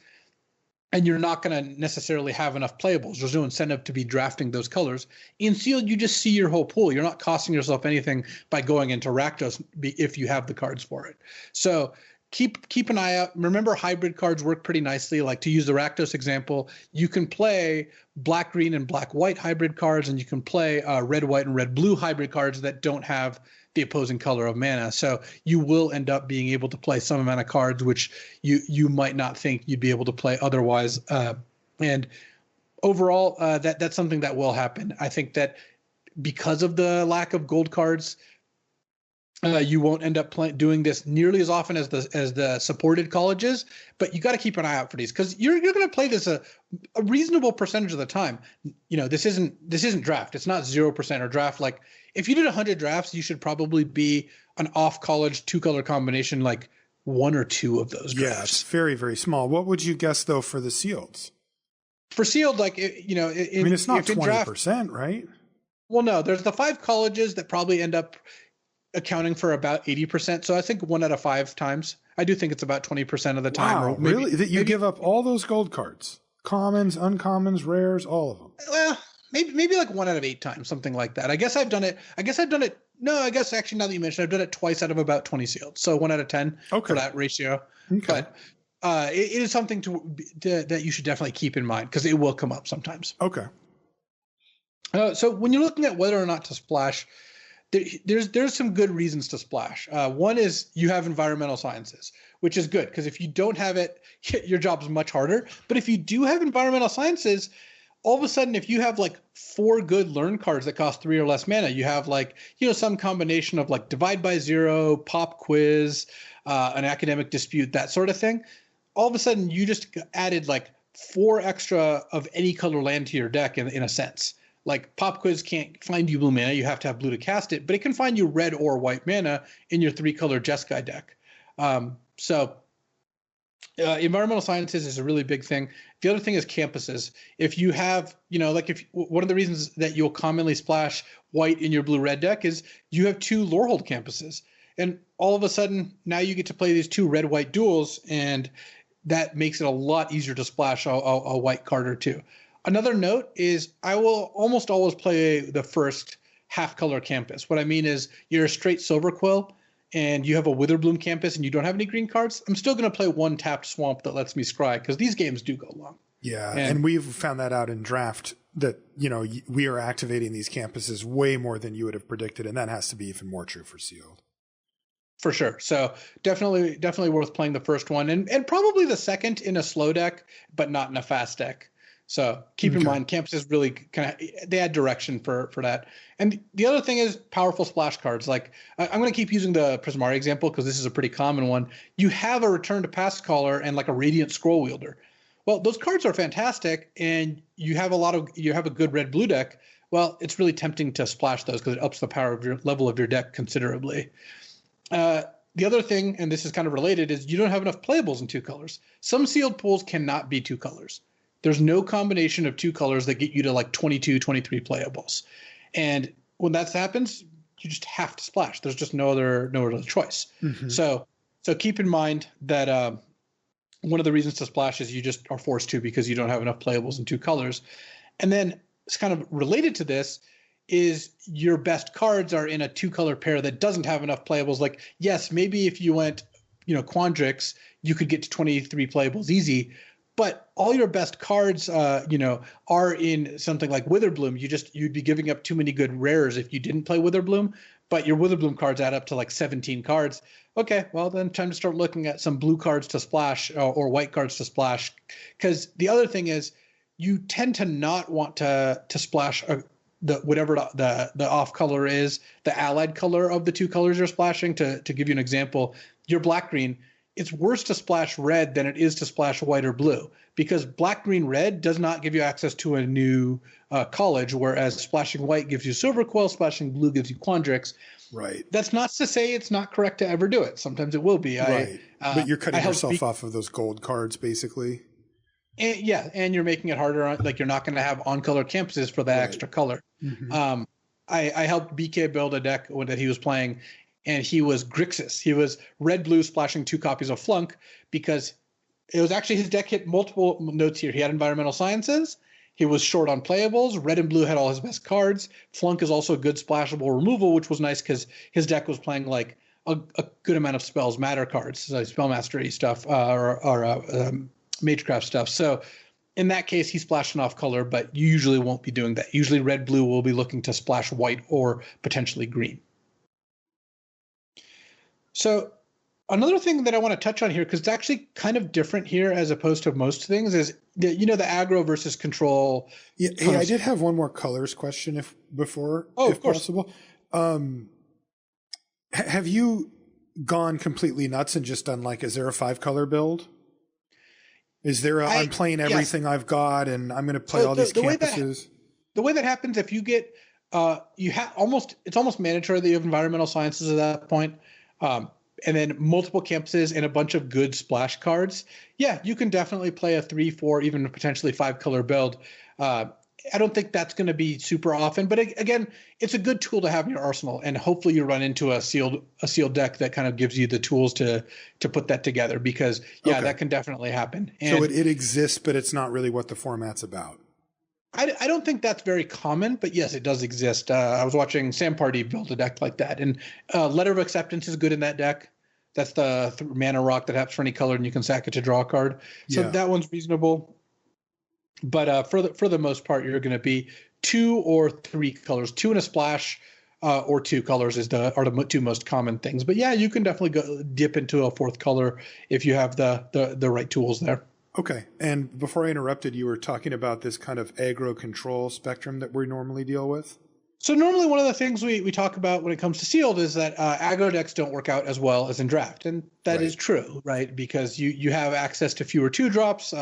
And you're not going to necessarily have enough playables. There's no incentive to be drafting those colors. In Sealed, you just see your whole pool. You're not costing yourself anything by going into Rakdos if you have the cards for it. So keep an eye out. Remember, hybrid cards work pretty nicely. Like to use the Rakdos example, you can play black-green and black-white hybrid cards, and you can play red-white and red-blue hybrid cards that don't have the opposing color of mana. So you will end up being able to play some amount of cards which you might not think you'd be able to play otherwise. And overall, that's something that will happen. I think that because of the lack of gold cards, you won't end up doing this nearly as often as the supported colleges, but you got to keep an eye out for these because you're going to play this a reasonable percentage of the time. This isn't draft. It's not 0% or draft. Like if you did 100 drafts, you should probably be an off-college 2-color combination, like 1 or 2 of those drafts. Yeah, it's very, very small. What would you guess though for the Sealeds? For Sealed, like it's not 20%, right? Well, no. There's the 5 colleges that probably end up. accounting for about 80%. So I think 1 out of 5 times. I do think it's about 20% of the time. Wow, Or maybe, really? That you give up all those gold cards? Commons, uncommons, rares, all of them. Well, maybe like 1 out of 8 times, something like that. I guess I've done it. No, I guess actually now that you mentioned, I've done it twice out of about 20 sealed. So 1 out of 10 for that ratio. Okay. But it is something that you should definitely keep in mind because it will come up sometimes. Okay. So when you're looking at whether or not to splash, there's some good reasons to splash. One is you have environmental sciences, which is good because if you don't have it, your job's much harder. But if you do have environmental sciences, all of a sudden, if you have like 4 good learn cards that cost 3 or less mana, you have like, some combination of like divide by 0, pop quiz, an academic dispute, that sort of thing. All of a sudden, you just added like 4 extra of any color land to your deck in a sense. Like pop quiz can't find you blue mana. You have to have blue to cast it, but it can find you red or white mana in your 3-color Jeskai deck. Environmental sciences is a really big thing. The other thing is campuses. If you have, one of the reasons that you'll commonly splash white in your blue-red deck is you have 2 Lorehold campuses. And all of a sudden, now you get to play these 2 red-white duels, and that makes it a lot easier to splash a white card or 2. Another note is I will almost always play the first half-color campus. What I mean is you're a straight Silver Quill, and you have a Witherbloom campus and you don't have any green cards, I'm still going to play 1 tapped Swamp that lets me scry because these games do go long. Yeah, and we've found that out in draft that, we are activating these campuses way more than you would have predicted, and that has to be even more true for Sealed. For sure. So definitely worth playing the first one and probably the second in a slow deck, but not in a fast deck. So keep in mind, campuses really they add direction for that. And the other thing is powerful splash cards. Like I'm going to keep using the Prismari example because this is a pretty common one. You have a Return to Past caller and like a Radiant Scroll Wielder. Well, those cards are fantastic, and you have a good red-blue deck. Well, it's really tempting to splash those because it ups the power of your level of your deck considerably. The other thing, and this is kind of related, is you don't have enough playables in 2 colors. Some sealed pools cannot be 2 colors. There's no combination of 2 colors that get you to like 22, 23 playables. And when that happens, you just have to splash. There's just no other choice. Mm-hmm. So keep in mind that one of the reasons to splash is you just are forced to because you don't have enough playables in 2 colors. And then it's kind of related to this is your best cards are in a 2-color pair that doesn't have enough playables. Like, yes, maybe if you went, Quandrix, you could get to 23 playables easy. But all your best cards, are in something like Witherbloom. You'd be giving up too many good rares if you didn't play Witherbloom. But your Witherbloom cards add up to like 17 cards. Okay, well then time to start looking at some blue cards to splash or white cards to splash. Because the other thing is, you tend to not want to splash whatever the off color is, the allied color of the 2 colors you're splashing. To give you an example, your black green. It's worse to splash red than it is to splash white or blue because black, green, red does not give you access to a new college, whereas splashing white gives you Silver Quill, splashing blue gives you Quandrix. Right. That's not to say it's not correct to ever do it. Sometimes it will be. Right. But you're cutting yourself off of those gold cards, basically. And you're making it harder. Like you're not going to have on-color campuses for that extra color. Mm-hmm. I helped BK build a deck that he was playing, and he was Grixis. He was red-blue splashing 2 copies of Flunk because it was actually his deck hit multiple notes here. He had environmental sciences. He was short on playables. Red and blue had all his best cards. Flunk is also a good splashable removal, which was nice because his deck was playing like a good amount of spells matter cards, so spell mastery stuff or magecraft stuff. So in that case, he's splashing off color, but you usually won't be doing that. Usually red-blue will be looking to splash white or potentially green. So another thing that I want to touch on here, because it's actually kind of different here as opposed to most things, is the aggro versus control. Yeah, hey, I did have one more colors question if possible. Have you gone completely nuts and just done is there a 5-color build? Is there I'm playing everything I've got and I'm going to play all these campuses? The way that happens, if you get it's almost mandatory that you have environmental sciences at that point. And then multiple campuses and a bunch of good splash cards. Yeah, you can definitely play a 3, 4, even potentially 5-color build. I don't think that's going to be super often, but again, it's a good tool to have in your arsenal, and hopefully you run into a sealed deck that kind of gives you the tools to put that together, because that can definitely happen. And so it exists, but it's not really what the format's about. I don't think that's very common, but yes, it does exist. I was watching Sam Party build a deck like that, and Letter of Acceptance is good in that deck. That's the mana rock that happens for any color, and you can sack it to draw a card. So that one's reasonable. But for the most part, you're going to be 2 or 3 colors, 2 and a splash, or 2 colors are the 2 most common things. But yeah, you can definitely go dip into a 4th color if you have the right tools there. Okay. And before I interrupted, you were talking about this kind of aggro control spectrum that we normally deal with. So normally one of the things we talk about when it comes to sealed is that aggro decks don't work out as well as in draft. And that is true, right? Because you have access to fewer 2-drops.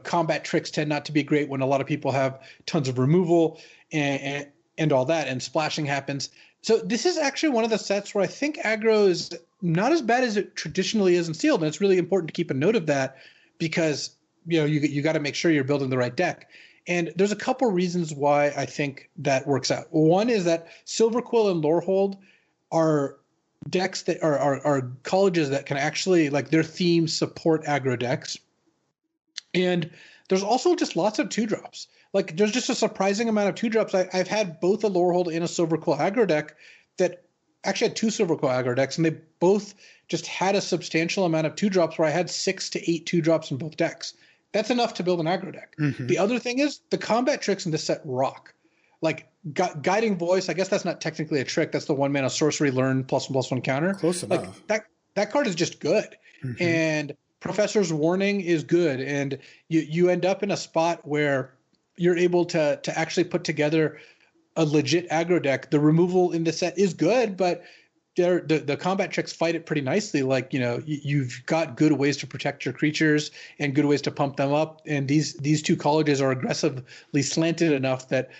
Combat tricks tend not to be great when a lot of people have tons of removal and all that, and splashing happens. So this is actually one of the sets where I think aggro is not as bad as it traditionally is in sealed. And it's really important to keep a note of that, because you got to make sure you're building the right deck. And there's a couple reasons why I think that works out. One is that Silverquill and Lorehold are decks that are colleges that can actually, like, their themes support aggro decks. And there's also just lots of 2-drops. Like, there's just a surprising amount of 2-drops. I've had both a Lorehold and a Silverquill aggro deck that actually had 2 Silverquill aggro decks, and they both just had a substantial amount of 2-drops where I had 6 to 8 2-drops in both decks. That's enough to build an aggro deck. Mm-hmm. The other thing is the combat tricks in this set rock. Like Guiding Voice, I guess that's not technically a trick. That's the 1-mana sorcery learn +1/+1 counter. Close enough. Like that card is just good. Mm-hmm. And Professor's Warning is good. And you end up in a spot where you're able to actually put together a legit aggro deck. The removal in the set is good, but the combat tricks fight it pretty nicely. Like, you've got good ways to protect your creatures and good ways to pump them up. And these 2 colleges are aggressively slanted enough that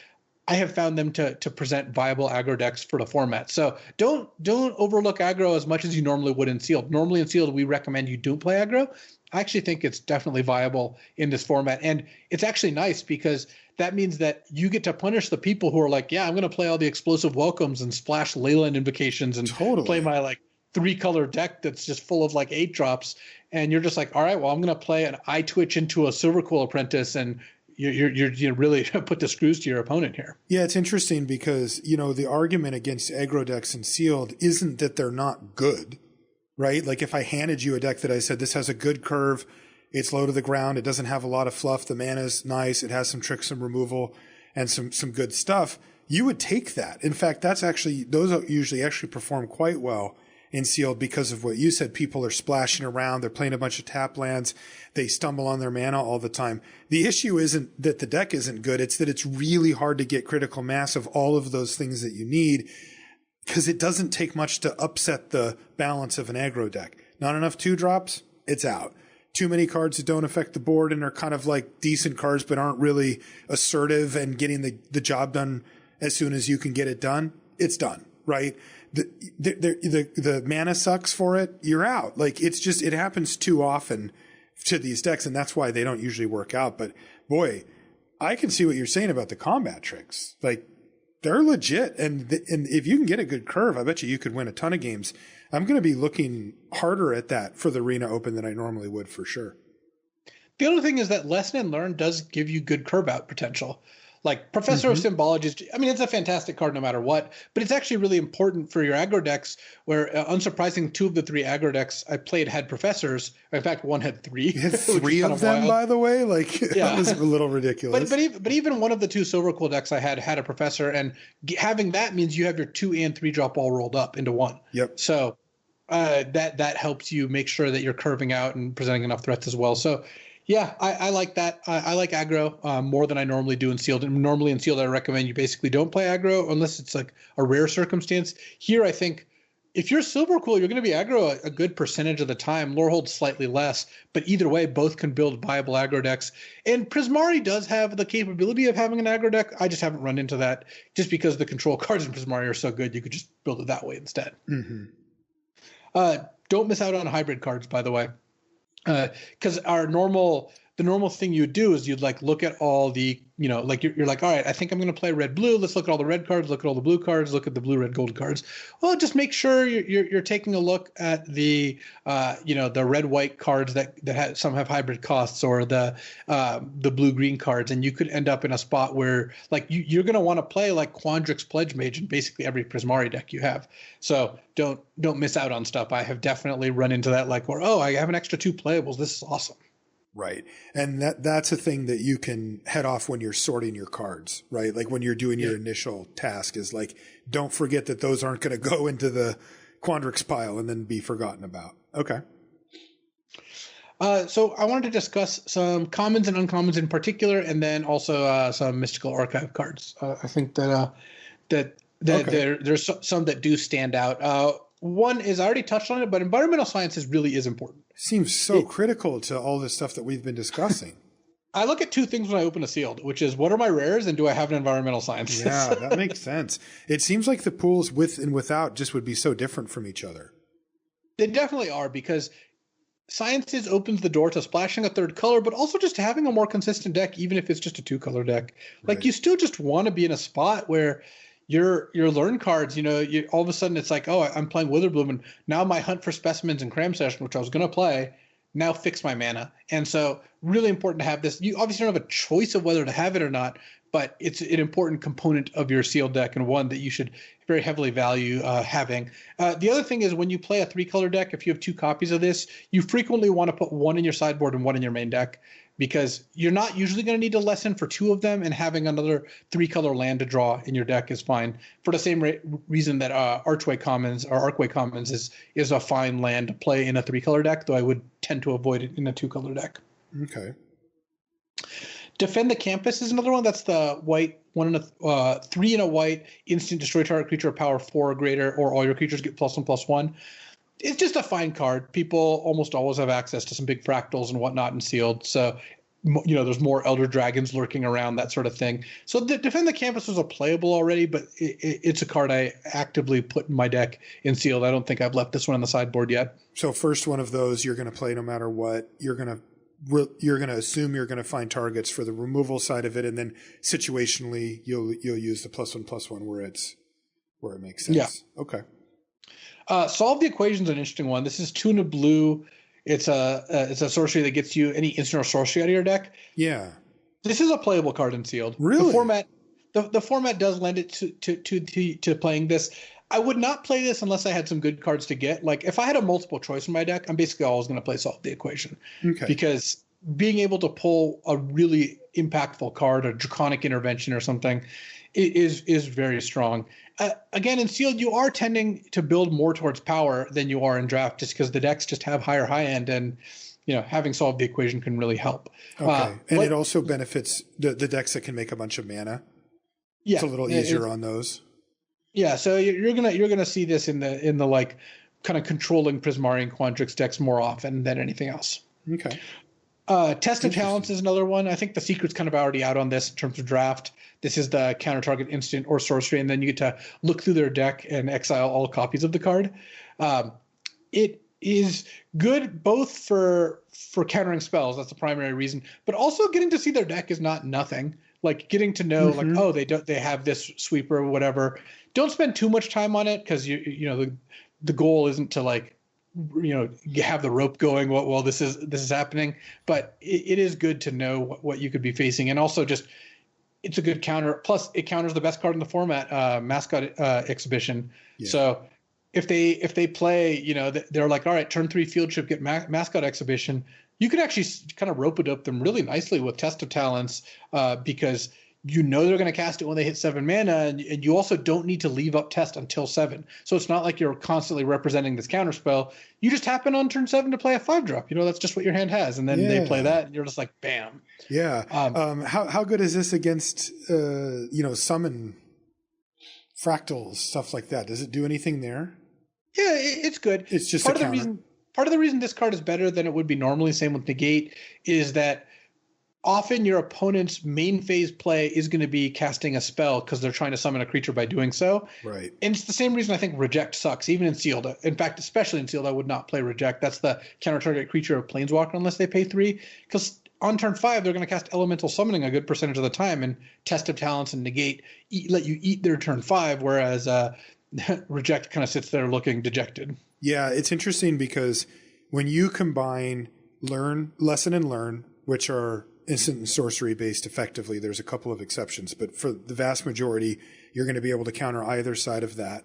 I have found them to present viable aggro decks for the format. So don't overlook aggro as much as you normally would in sealed. Normally in sealed, we recommend you don't play aggro. I actually think it's definitely viable in this format. And it's actually nice because that means that you get to punish the people who are like, yeah, I'm going to play all the explosive welcomes and splash Leyland Invocations and play my 3-color deck that's just full of 8-drops. And you're just like, all right, well, I'm going to play an eye twitch into a Silverquill Apprentice, and you're really put the screws to your opponent here. Yeah, it's interesting because, the argument against aggro decks in sealed isn't that they're not good, right? Like, if I handed you a deck that I said, this has a good curve, it's low to the ground, it doesn't have a lot of fluff, the mana's nice, it has some tricks and removal and some good stuff, you would take that. In fact, those usually actually perform quite well in sealed because of what you said. People are splashing around, they're playing a bunch of tap lands, they stumble on their mana all the time. The issue isn't that the deck isn't good, it's that it's really hard to get critical mass of all of those things that you need, because it doesn't take much to upset the balance of an aggro deck. Not enough 2-drops, it's out. Too many cards that don't affect the board and are kind of like decent cards but aren't really assertive and getting the job done as soon as you can get it done, it's done, right? The mana sucks for it, you're out. Like, it happens too often to these decks, and that's why they don't usually work out. But boy, I can see what you're saying about the combat tricks. Like, they're legit, and if you can get a good curve, I bet you could win a ton of games. I'm going to be looking harder at that for the Arena Open than I normally would, for sure. The other thing is that Lesson and Learn does give you good curve out potential. Like Professor of Symbology, it's a fantastic card no matter what, but it's actually really important for your aggro decks where, unsurprising, 2 of the 3 aggro decks I played had professors. In fact, one had 3. You had 3 of them, wild. By the way? That was a little ridiculous. But even one of the 2 Silverquill decks I had a professor, and having that means you have your 2 and 3-drop all rolled up into 1. Yep. So that helps you make sure that you're curving out and presenting enough threats as well. So yeah, I like that. I like aggro more than I normally do in sealed. And normally in sealed, I recommend you basically don't play aggro unless it's like a rare circumstance. Here, I think if you're Silverquill, you're going to be aggro a good percentage of the time. Lorehold slightly less, but either way, both can build viable aggro decks. And Prismari does have the capability of having an aggro deck. I just haven't run into that just because the control cards in Prismari are so good. You could just build it that way instead. Mm-hmm. Don't miss out on hybrid cards, by the way. Because our normal the normal thing you would do is you'd like look at all the, like you're like, all right, I think I'm going to play red blue. Let's look at all the red cards, look at all the blue cards, look at the blue, red, gold cards. Well, just make sure you're taking a look at the, the red, white cards that some have hybrid costs, or the blue, green cards. And you could end up in a spot where like you're going to want to play like Quandrix Pledge Mage in basically every Prismari deck you have. So don't miss out on stuff. I have definitely run into that, like, where, I have an extra 2 playables. This is awesome. Right. And that's a thing that you can head off when you're sorting your cards, right? Like when you're doing your initial task is like, don't forget that those aren't going to go into the Quandrix pile and then be forgotten about. Okay. So I wanted to discuss some commons and uncommons in particular, and then also some mystical archive cards. I think that there's some that do stand out. One is, I already touched on it, but environmental sciences really is important. Seems so critical to all the stuff that we've been discussing. I look at 2 things when I open a sealed, which is, what are my rares and do I have an environmental science? Yeah, that makes sense. It seems like the pools with and without just would be so different from each other. They definitely are, because sciences opens the door to splashing a 3rd color, but also just having a more consistent deck, even if it's just a 2-color deck. Like, you still just want to be in a spot where your learn cards, all of a sudden it's like, I'm playing Witherbloom, and now my hunt for specimens and cram session, which I was going to play, now fix my mana. And so really important to have this. You obviously don't have a choice of whether to have it or not, but it's an important component of your sealed deck, and one that you should very heavily value having. The other thing is, when you play a 3-color deck, if you have 2 copies of this, you frequently want to put 1 in your sideboard and 1 in your main deck, because you're not usually going to need a lesson for 2 of them, and having another 3-color land to draw in your deck is fine, for the same reason that Archway Commons or Archway Commons is a fine land to play in a 3-color deck, though I would tend to avoid it in a 2-color deck. Okay. Defend the Campus is another one. That's the white 3 and a white instant, destroy target creature of power 4 or greater, or all your creatures get +1/+1. It's just a fine card. People almost always have access to some big fractals and whatnot in sealed. So, there's more Elder Dragons lurking around, that sort of thing. So Defend the Campus was a playable already, but it's a card I actively put in my deck in sealed. I don't think I've left this one on the sideboard yet. So first one of those you're going to play no matter what. You're going to assume you're going to find targets for the removal side of it, and then situationally you'll use the +1/+1 where it makes sense. Yeah. Okay. Solve the Equation is an interesting one. This is 2 and a blue. It's a sorcery that gets you any instant or sorcery out of your deck. Yeah. This is a playable card in sealed. Really? The format does lend it to playing this. I would not play this unless I had some good cards to get. Like, if I had a multiple choice in my deck, I'm basically always going to play Solve the Equation. Okay. Because being able to pull a really impactful card, a Draconic Intervention or something, is very strong. Again, in sealed, you are tending to build more towards power than you are in draft, just because the decks just have higher high end, and having Solved the Equation can really help. Okay, and it also benefits the decks that can make a bunch of mana. Yeah, it's a little easier on those. Yeah, so you're gonna see this in the like kind of controlling Prismari and Quandrix decks more often than anything else. Okay. Test of Talents is another one. I think the secret's kind of already out on this in terms of draft. This is the counter target instant or sorcery, and then you get to look through their deck and exile all copies of the card. It is good both for countering spells. That's the primary reason, but also getting to see their deck is not nothing. Like getting to know, they have this sweeper or whatever. Don't spend too much time on it, because the goal isn't to you have the rope going while this is happening, but it is good to know what you could be facing, and also just it's a good counter. Plus, it counters the best card in the format, Mascot Exhibition. Yeah. So if they play, they're like, all right, turn 3 field trip, get Mascot Exhibition. You can actually kind of rope it up them really nicely with Test of Talents, because they're going to cast it when they hit 7 mana, and you also don't need to leave up Test until 7. So it's not like you're constantly representing this counterspell. You just happen on turn 7 to play a 5-drop. That's just what your hand has, and then they play that, and you're just like, bam. Yeah. How good is this against summon fractals, stuff like that? Does it do anything there? Yeah, it's good. It's just part of the reason this card is better than it would be normally, same with Negate, is that often your opponent's main phase play is going to be casting a spell because they're trying to summon a creature by doing so. Right. And it's the same reason I think Reject sucks, even in Sealed. In fact, especially in Sealed, I would not play Reject. That's the counter target creature of Planeswalker unless they pay 3. Because on turn 5, they're going to cast Elemental Summoning a good percentage of the time and Test of Talents and Negate, let you eat their turn 5, whereas Reject kind of sits there looking dejected. Yeah, it's interesting because when you combine Lesson and Learn, which are instant and sorcery based effectively, there's a couple of exceptions, but for the vast majority, you're going to be able to counter either side of that.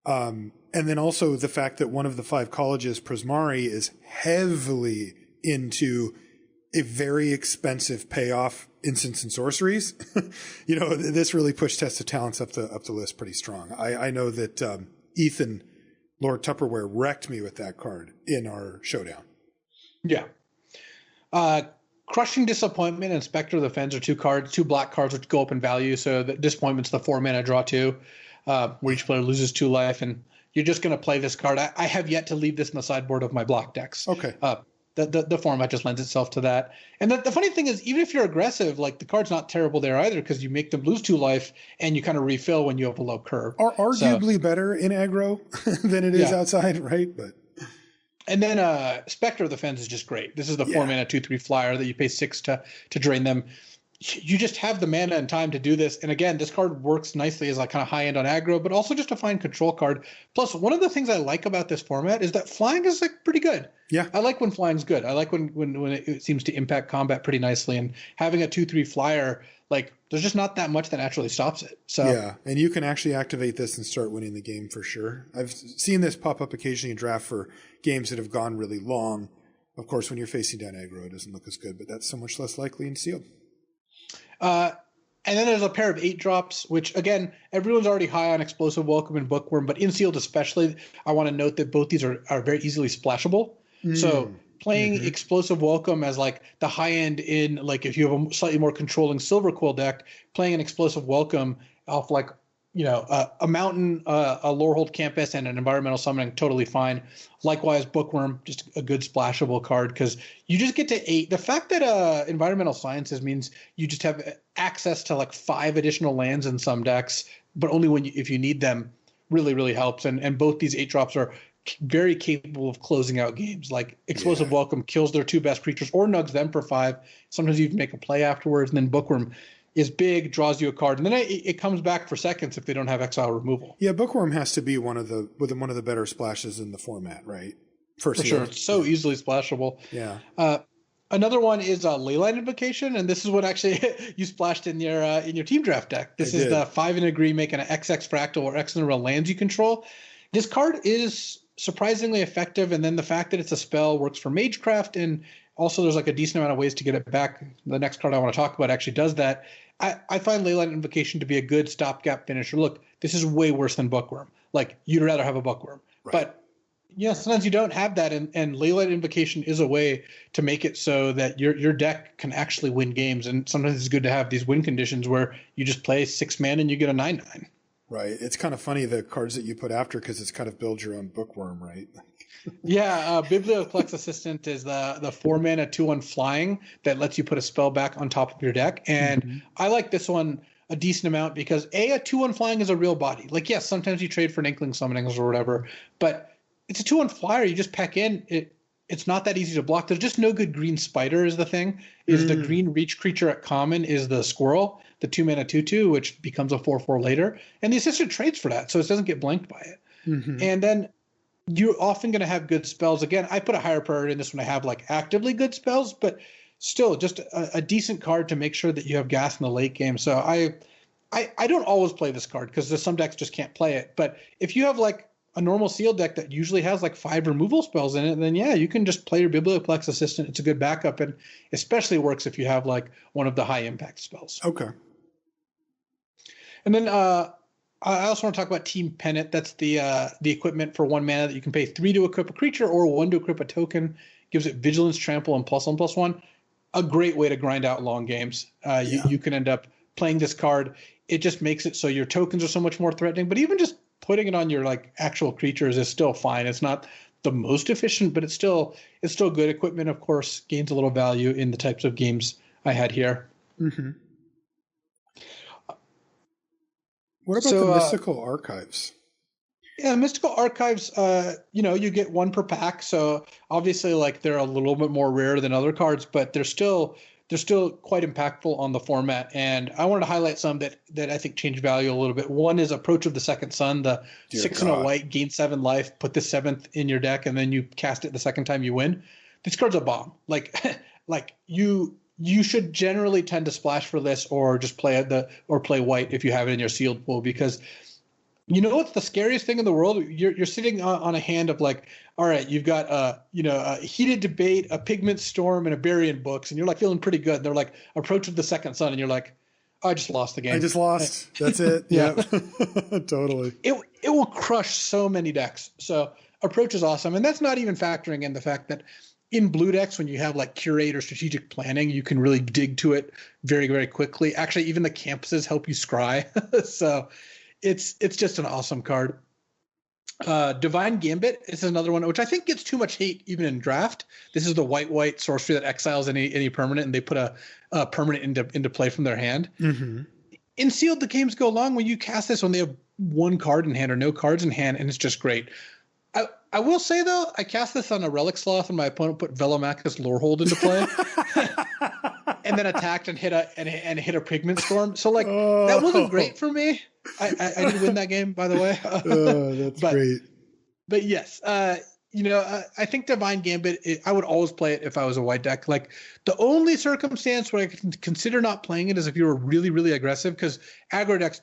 And then also the fact that one of the 5 colleges, Prismari, is heavily into a very expensive payoff instants and sorceries. This really pushed Test of Talents up the list pretty strong. I know that Ethan, Lord Tupperware, wrecked me with that card in our showdown. Yeah. Crushing Disappointment and Spectre of the Fens are 2 black cards which go up in value. So the Disappointment's the 4-mana draw 2, where each player loses 2 life, and you're just going to play this card. I have yet to leave this in the sideboard of my block decks. Okay. The format just lends itself to that. And the funny thing is, even if you're aggressive, like the card's not terrible there either, because you make them lose 2 life and you kind of refill when you have a low curve. Are arguably better in aggro than it is outside, right? But and then Spectre of the Fens is just great. This is the 4-mana 2/3 flyer that you pay 6 to drain them. You just have the mana and time to do this. And again, this card works nicely as like kind of high end on aggro, but also just a fine control card. Plus, one of the things I like about this format is that flying is like pretty good. Yeah. I like when flying's good. I like when it seems to impact combat pretty nicely. And having a 2/3 flyer, like there's just not that much that naturally stops it. So yeah, and you can actually activate this and start winning the game for sure. I've seen this pop up occasionally in draft for games that have gone really long. Of course, when you're facing down aggro, it doesn't look as good, but that's so much less likely in sealed. And then there's a pair of 8 drops, which again, everyone's already high on Explosive Welcome and Bookworm, but in sealed especially, I want to note that both these are very easily splashable. So playing Explosive Welcome as like the high end in, like if you have a slightly more controlling Silver Quill deck, playing an Explosive Welcome off like, a mountain, a Lorehold Campus, and an environmental summoning, totally fine. Likewise, Bookworm, just a good splashable card because you just get to 8. The fact that environmental sciences means you just have access to like 5 additional lands in some decks, but only if you need them, really, really helps. And both these 8 drops are very capable of closing out games. Like Explosive Welcome kills their 2 best creatures or nugs them for 5. Sometimes you even make a play afterwards, and then Bookworm is big, draws you a card, and then it comes back for seconds if they don't have exile removal. Yeah, Bookworm has to be one of the better splashes in the format, right? For sure, it's so easily splashable. Yeah. Another one is Leyline Invocation, and this is what actually you splashed in your team draft deck. This is the 5 and agree, making an XX fractal or X number of lands you control. This card is surprisingly effective, and then the fact that it's a spell works for Magecraft, and also there's like a decent amount of ways to get it back. The next card I want to talk about actually does that. I find Leyline Invocation to be a good stopgap finisher. Look, this is way worse than Bookworm. Like, you'd rather have a Bookworm. Right. But sometimes you don't have that, and Leyline Invocation is a way to make it so that your deck can actually win games. And sometimes it's good to have these win conditions where you just play 6 mana and you get a 9/9. Right. It's kind of funny, the cards that you put after, because it's kind of build your own Bookworm, right? Yeah, Biblioplex Assistant is the 4-mana 2/1 flying that lets you put a spell back on top of your deck. And I like this one a decent amount because a 2/1 flying is a real body. Like, yes, sometimes you trade for an Inkling Summonings or whatever, but it's a 2/1 flyer. You just peck in. It's not that easy to block. There's just no good green spider is the thing. The green reach creature at common is the squirrel, the 2-mana 2/2, which becomes a 4/4 later. And the assistant trades for that, so it doesn't get blanked by it. And then you're often going to have good spells. Again, I put a higher priority in this when I have like actively good spells, but still just a decent card to make sure that you have gas in the late game. So I don't always play this card because there's some decks just can't play it. But if you have like a normal sealed deck that usually has like 5 removal spells in it, then yeah, you can just play your Biblioplex Assistant. It's a good backup, and especially works if you have like one of the high impact spells. Okay. And then I also want to talk about Team Pennant. That's the equipment for 1 mana that you can pay 3 to equip a creature or 1 to equip a token. Gives it Vigilance, Trample, and +1/+1. A great way to grind out long games. You can end up playing this card. It just makes it so your tokens are so much more threatening. But even just putting it on your like actual creatures is still fine. It's not the most efficient, but it's still good. Equipment, of course, gains a little value in the types of games I had here. What about the Mystical Archives? Yeah, Mystical Archives, you get one per pack, so obviously like they're a little bit more rare than other cards, but they're still quite impactful on the format. And I wanted to highlight some that I think change value a little bit. One is Approach of the Second Sun, the Dear 6 and a God. white, gain 7 life, put the 7th in your deck, and then you cast it the second time you win. This card's a bomb. Like you should generally tend to splash for this or just play play white if you have it in your sealed pool, because you know what's the scariest thing in the world? You're sitting on a hand of like, all right, you've got a Heated Debate, a Pigment Storm, and a Burying Books, and you're like feeling pretty good. They're like Approach of the Second Sun, and you're like, oh, I just lost the game. I just lost. That's it. Yeah. Totally. It will crush so many decks. So Approach is awesome, and that's not even factoring in the fact that in blue decks, when you have like Curate or Strategic Planning, you can really dig to it very, very quickly. Actually, even the campuses help you scry. So it's just an awesome card. Divine Gambit is another one, which I think gets too much hate even in draft. This is the white sorcery that exiles any permanent, and they put a permanent into play from their hand. Mm-hmm. In Sealed, the games go long when you cast this when they have one card in hand or no cards in hand, and it's just great. I will say though, I cast this on a Relic Sloth, and my opponent put Velomachus Lorehold into play, and then attacked and hit a Pigment Storm. So like that wasn't great for me. I did win that game, by the way. That's great. But yes, I think Divine Gambit, I would always play it if I was a white deck. Like the only circumstance where I can consider not playing it is if you were really, really aggressive, because aggro decks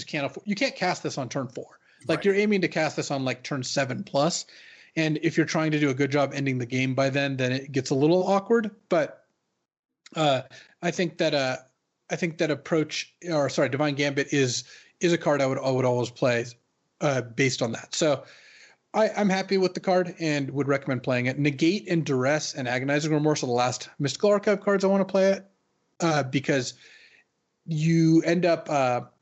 can't afford. You can't cast this on turn 4. Like You're aiming to cast this on like turn 7+, and if you're trying to do a good job ending the game by then it gets a little awkward. But I think that Divine Gambit is a card I would always play based on that. So I'm happy with the card and would recommend playing it. Negate and Duress and Agonizing Remorse are the last Mystical Archive cards I want to play it, because you end up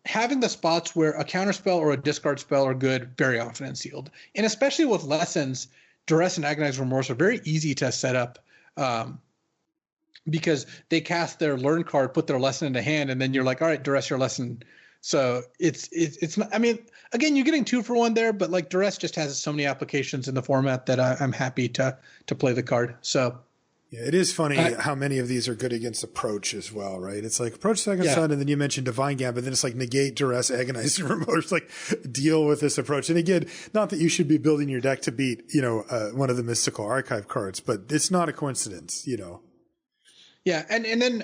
having the spots where a counterspell or a discard spell are good very often in Sealed. And especially with Lessons, Duress and Agonizing Remorse are very easy to set up, because they cast their learn card, put their lesson into hand, and then you're like, all right, Duress your lesson. So it's not, I mean, again, you're getting 2 for 1 there, but like Duress just has so many applications in the format that I'm happy to play the card. So yeah, it is funny how many of these are good against Approach as well, right? It's like Approach Second Sun, and then you mentioned Divine Gambit, then it's like Negate, Duress, Agonizing Remorse, like deal with this approach. And again, not that you should be building your deck to beat, one of the Mystical Archive cards, but it's not a coincidence, Yeah, and then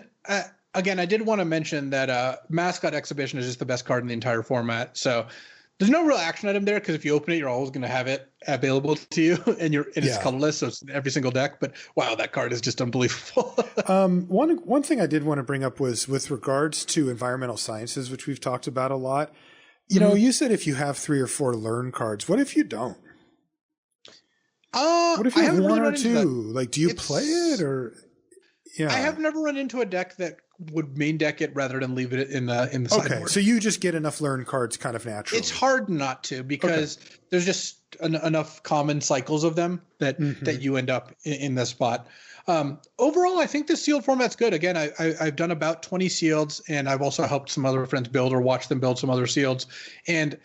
again, I did want to mention that Mascot Exhibition is just the best card in the entire format. So there's no real action item there, because if you open it, you're always going to have it available to you, and it's colorless, so it's in every single deck. But wow, that card is just unbelievable. One thing I did want to bring up was with regards to environmental sciences, which we've talked about a lot. You said if you have 3 or 4 learn cards, what if you don't? What if you have 1 or 2? Like, do you play it or? Yeah, I have never run into a deck that would main deck it rather than leave it in the sideboard. Okay, so you just get enough learn cards kind of naturally. It's hard not to, because there's just enough common cycles of them that you end up in this spot. Overall, I think the Sealed format's good. Again, I've done about 20 Sealeds, and I've also helped some other friends build or watch them build some other Sealeds. And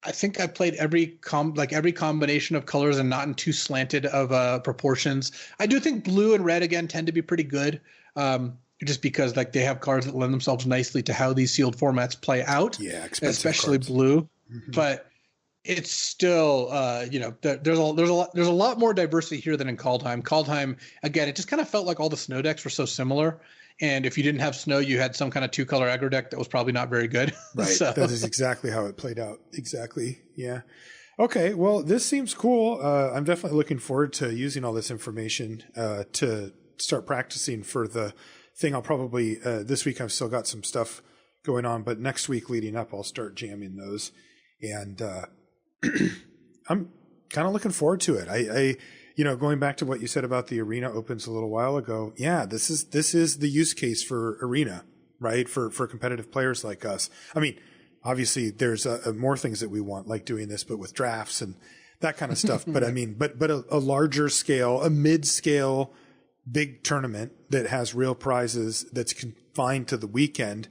I think I played every combination of colors and not in too slanted of proportions. I do think blue and red again tend to be pretty good, just because like they have cards that lend themselves nicely to how these Sealed formats play out. Yeah, especially cards. Blue. But it's still there's a lot more diversity here than in Kaldheim. Kaldheim, again, it just kind of felt like all the snow decks were so similar. And if you didn't have snow, you had some kind of 2-color aggro deck that was probably not very good. Right. So. That is exactly how it played out. Exactly. Yeah. Okay. Well, this seems cool. I'm definitely looking forward to using all this information to start practicing for the thing. I'll probably this week I've still got some stuff going on, but next week leading up, I'll start jamming those. And I'm kind of looking forward to it. I going back to what you said about the Arena Opens a little while ago. Yeah, this is the use case for Arena, right? For competitive players like us. I mean, obviously there's more things that we want, like doing this, but with drafts and that kind of stuff. But I mean, but a larger scale, a mid-scale, big tournament that has real prizes that's confined to the weekend,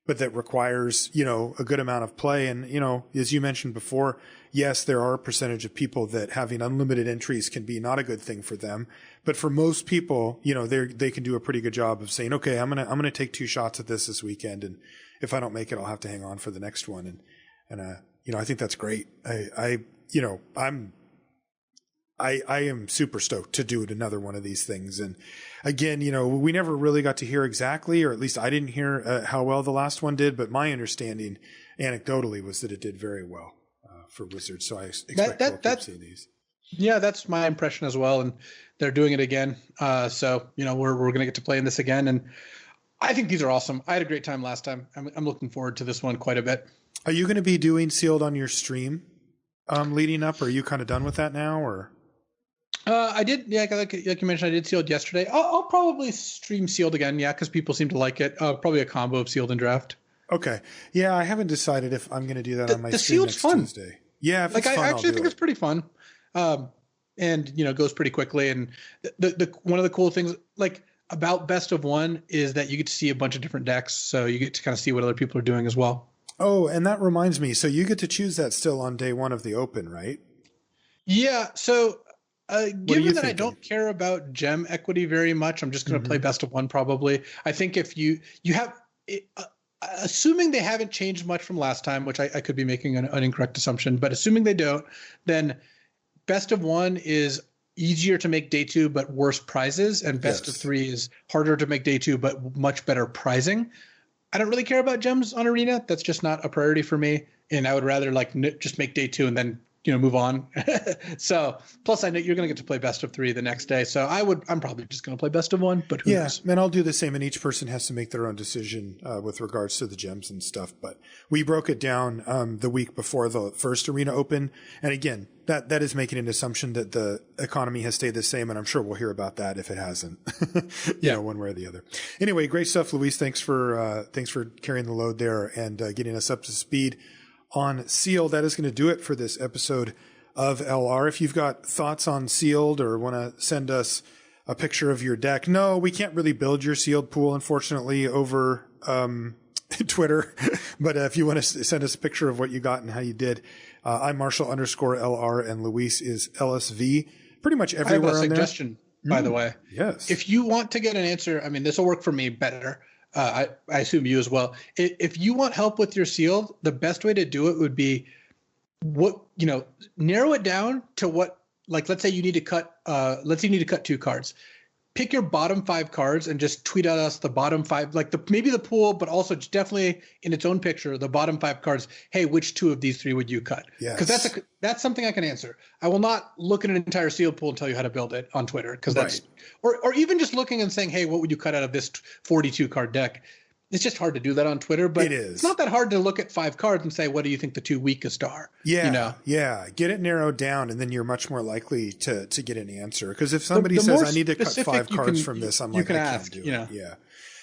but that requires, a good amount of play. And, as you mentioned before, yes, there are a percentage of people that having unlimited entries can be not a good thing for them. But for most people, they can do a pretty good job of saying, okay, I'm going to take 2 shots at this weekend. And if I don't make it, I'll have to hang on for the next one. And I think that's great. I am super stoked to do another one of these things. And again, we never really got to hear exactly, or at least I didn't hear how well the last one did. But my understanding anecdotally was that it did very well for Wizards. So I expect we'll keep seeing these. Yeah, that's my impression as well. And they're doing it again. So, we're going to get to play in this again. And I think these are awesome. I had a great time last time. I'm looking forward to this one quite a bit. Are you going to be doing Sealed on your stream leading up? Or are you kind of done with that now, or? I did. Yeah. Like you mentioned, I did Sealed yesterday. I'll probably stream Sealed again. Yeah. Cause people seem to like it. Probably a combo of Sealed and Draft. Okay. Yeah. I haven't decided if I'm going to do that on my the stream Sealed's next fun. Tuesday. Yeah. If like it's fun, I actually think it's pretty fun. And goes pretty quickly. And the one of the cool things like about Best of One is that you get to see a bunch of different decks. So you get to kind of see what other people are doing as well. Oh, and that reminds me. So you get to choose that still on day 1 of the Open, right? Yeah. So given that I don't care about gem equity very much, I'm just going to play Best of One probably. I think if you have, assuming they haven't changed much from last time, which I could be making an incorrect assumption, but assuming they don't, then Best of One is easier to make day 2, but worse prizes. And Best of 3 is harder to make day 2, but much better pricing. I don't really care about gems on Arena. That's just not a priority for me. And I would rather just make day 2 and then, move on. So plus I know you're going to get to play Best of 3 the next day. So I'm probably just going to play Best of One, but who knows? And I'll do the same. And each person has to make their own decision with regards to the gems and stuff. But we broke it down the week before the first Arena Open. And again, that is making an assumption that the economy has stayed the same. And I'm sure we'll hear about that if it hasn't, one way or the other. Anyway, great stuff, Luis. Thanks for carrying the load there and getting us up to speed on Sealed. That is going to do it for this episode of LR. If you've got thoughts on Sealed or want to send us a picture of your deck, no, we can't really build your Sealed pool, unfortunately, over Twitter. But if you want to send us a picture of what you got and how you did, I'm Marshall_LR and Luis is LSV. Pretty much everywhere. I have a suggestion, by the way. Yes. If you want to get an answer, I mean, this will work for me better. I assume you as well. If you want help with your Sealed, the best way to do it would be narrow it down to what, like, let's say you need to cut, 2 cards. Pick your bottom 5 cards and just tweet at us the bottom 5, like maybe the pool, but also definitely in its own picture, the bottom 5 cards. Hey, which 2 of these 3 would you cut? Yes. Because that's something I can answer. I will not look at an entire Sealed pool and tell you how to build it on Twitter, because that's or even just looking and saying, hey, what would you cut out of this 42 card deck? It's just hard to do that on Twitter, but it's not that hard to look at 5 cards and say, what do you think the 2 weakest are? Yeah. Get it narrowed down, and then you're much more likely to get an answer. Because if somebody says, I need to cut 5 cards from this, I'm like, I can't do it. Yeah.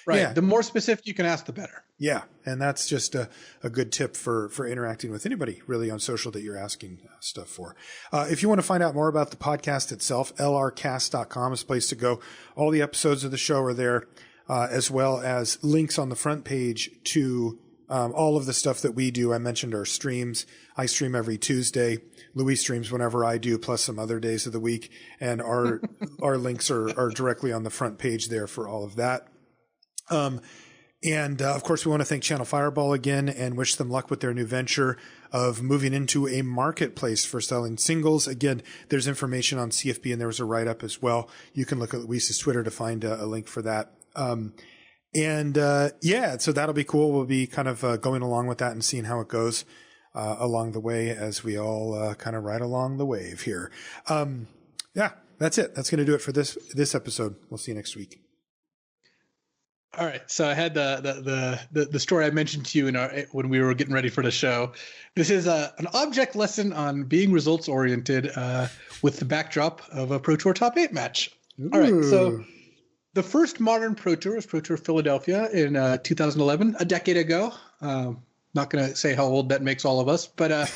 Right. Yeah. The more specific you can ask, the better. Yeah. And that's just a good tip for interacting with anybody really on social that you're asking stuff for. If you want to find out more about the podcast itself, lrcast.com is a place to go. All the episodes of the show are there. As well as links on the front page to all of the stuff that we do. I mentioned our streams. I stream every Tuesday. Louis streams whenever I do, plus some other days of the week. And our links are directly on the front page there for all of that. And of course, we want to thank Channel Fireball again and wish them luck with their new venture of moving into a marketplace for selling singles. Again, there's information on CFB, and there was a write-up as well. You can look at Luis's Twitter to find a link for that. So that'll be cool. We'll be kind of going along with that and seeing how it goes along the way as we all kind of ride along the wave here. That's it. That's going to do it for this episode. We'll see you next week. All right. So I had the story I mentioned to you when we were getting ready for the show. This is an object lesson on being results oriented with the backdrop of a Pro Tour Top 8 match. Ooh. All right. So the first modern Pro Tour was Pro Tour Philadelphia in 2011, a decade ago. Not going to say how old that makes all of us, but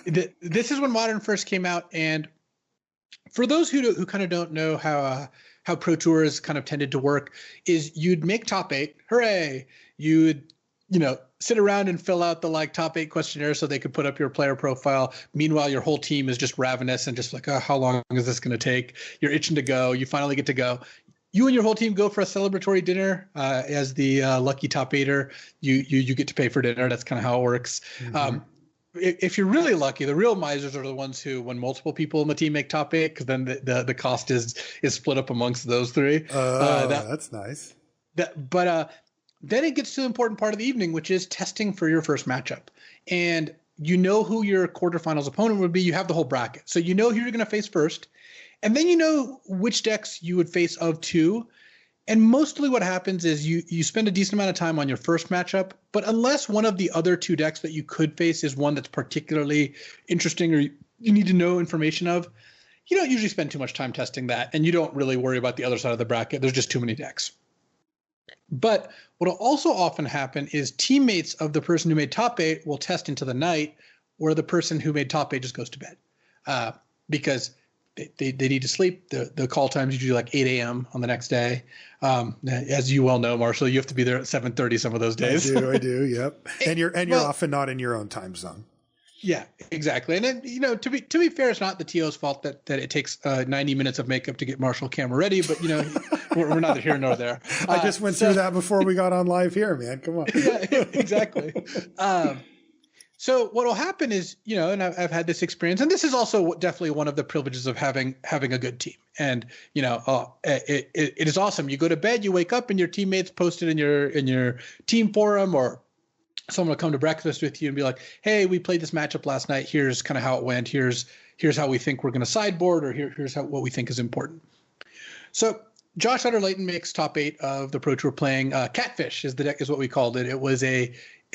this is when Modern first came out. And for those who kind of don't know how Pro Tours kind of tended to work, is you'd make top 8, hooray! You'd sit around and fill out the like top 8 questionnaire so they could put up your player profile. Meanwhile, your whole team is just ravenous and just like, oh, how long is this going to take? You're itching to go. You finally get to go. You and your whole team go for a celebratory dinner as the lucky top 8er. You get to pay for dinner. That's kind of how it works. Mm-hmm. If you're really lucky, the real misers are the ones who, when multiple people in the team make top 8, because then the cost is split up amongst those 3. That's nice. But then it gets to the important part of the evening, which is testing for your first matchup. And you know who your quarterfinals opponent would be. You have the whole bracket. So you know who you're going to face first. And then you know which decks you would face of 2. And mostly what happens is you spend a decent amount of time on your first matchup, but unless one of the other 2 decks that you could face is one that's particularly interesting or you need to know information of, you don't usually spend too much time testing that, and you don't really worry about the other side of the bracket. There's just too many decks. But what will also often happen is teammates of the person who made top 8 will test into the night, where the person who made top 8 just goes to bed because they need to sleep. The call times usually like 8 a.m. on the next day. As you well know, Marshall, you have to be there at 7:30 some of those days. I do. Yep. And you're often not in your own time zone. Yeah, exactly. And then, to be fair, it's not the TO's fault that it takes 90 minutes of makeup to get Marshall camera ready, but we're neither here nor there. I just went through that before we got on live here, man. Come on. Yeah, exactly. So what will happen is, and I've had this experience, and this is also definitely one of the privileges of having a good team. And, it is awesome. You go to bed, you wake up, and your teammates posted in your team forum, or someone will come to breakfast with you and be like, hey, we played this matchup last night. Here's kind of how it went. Here's how we think we're going to sideboard, or here's what we think is important. So Josh Utter-Layton makes top 8 of the Pro Tour playing. Catfish is the deck, is what we called it. It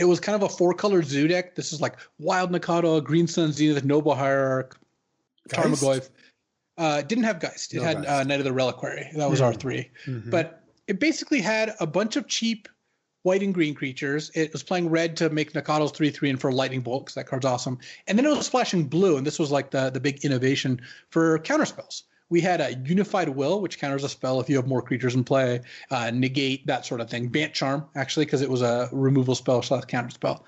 was kind of a 4-color zoo deck. This is like Wild Nakata, Green Sun Zenith, Noble Hierarch, Tarmogoyf. Didn't have Geist. It had Knight of the Reliquary. That was R3. Mm-hmm. But it basically had a bunch of cheap white and green creatures. It was playing red to make Nakatos 3/3 and for Lightning Bolt, because that card's awesome. And then it was splashing blue, and this was like the big innovation for counterspells. We had a Unified Will, which counters a spell if you have more creatures in play, negate, that sort of thing. Bant Charm, actually, because it was a removal spell / counter spell.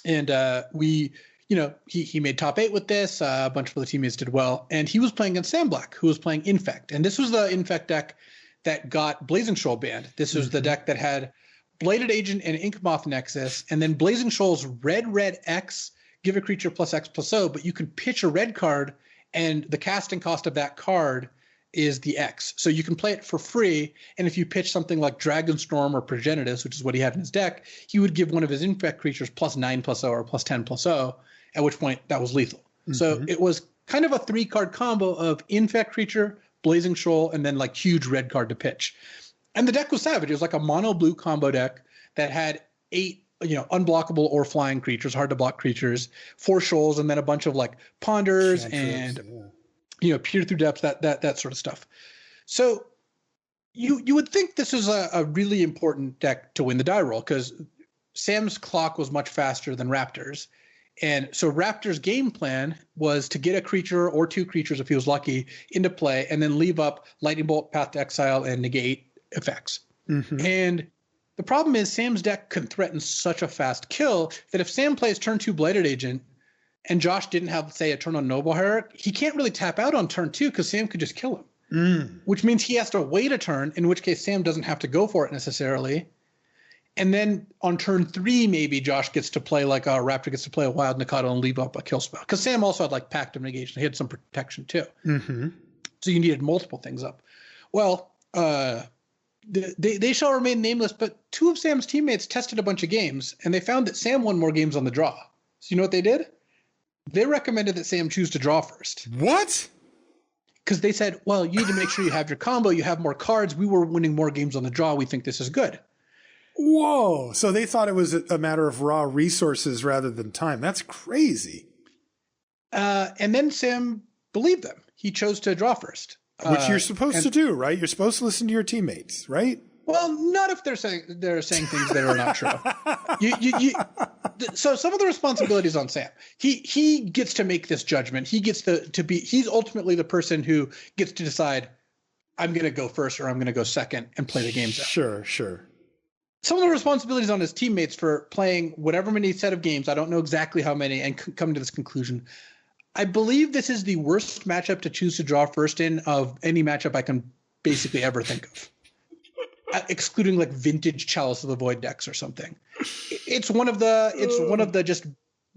He made top 8 with this. A bunch of other teammates did well. And he was playing against Sam Black, who was playing Infect. And this was the Infect deck that got Blazing Shoal banned. This was the deck that had Bladed Agent and Inkmoth Nexus, and then Blazing Shoal's red X, give a creature +X+O, but you could pitch a red card, and the casting cost of that card is the X. So you can play it for free, and if you pitch something like Dragonstorm or Progenitus, which is what he had in his deck, he would give one of his Infect creatures +9+O or +10+O, at which point that was lethal. Mm-hmm. So it was kind of a 3-card combo of Infect creature, Blazing Shoal, and then like huge red card to pitch. And the deck was savage. It was like a mono blue combo deck that had 8 unblockable or flying creatures, hard to block creatures, 4 shoals, and then a bunch of like ponders and peer through depths, that sort of stuff. So you would think this is a really important deck to win the die roll, because Sam's clock was much faster than Raptor's. And so Raptor's game plan was to get a creature or 2 creatures, if he was lucky, into play, and then leave up Lightning Bolt, Path to Exile, and negate effects. Mm-hmm. And the problem is Sam's deck can threaten such a fast kill that if Sam plays turn 2 Bladed Agent and Josh didn't have, say, a turn on Noble Hierarch, he can't really tap out on turn 2 because Sam could just kill him. Which means he has to wait a turn, in which case Sam doesn't have to go for it necessarily. And then on turn 3, maybe Josh gets to play like a Raptor gets to play a Wild Nakata and leave up a kill spell. Because Sam also had like Pact of Negation. He had some protection too. Mm-hmm. So you needed multiple things up. Well, they shall remain nameless, but 2 of Sam's teammates tested a bunch of games, and they found that Sam won more games on the draw. So you know what they did? They recommended that Sam choose to draw first. What? Because they said, well, you need to make sure you have your combo, you have more cards. We were winning more games on the draw. We think this is good. Whoa. So they thought it was a matter of raw resources rather than time. That's crazy. And then Sam believed them. He chose to draw first. Which you're supposed to do, right? You're supposed to listen to your teammates, right? Well, not if they're saying things that are not true. So some of the responsibilities on Sam. He gets to make this judgment. He gets to be. He's ultimately the person who gets to decide, I'm going to go first or I'm going to go second and play the games out. Sure. some of the responsibilities on his teammates for playing whatever many set of games. I don't know exactly how many, and coming to this conclusion. I believe this is the worst matchup to choose to draw first in of any matchup I can basically ever think of, excluding like vintage Chalice of the Void decks or something. It's one of the just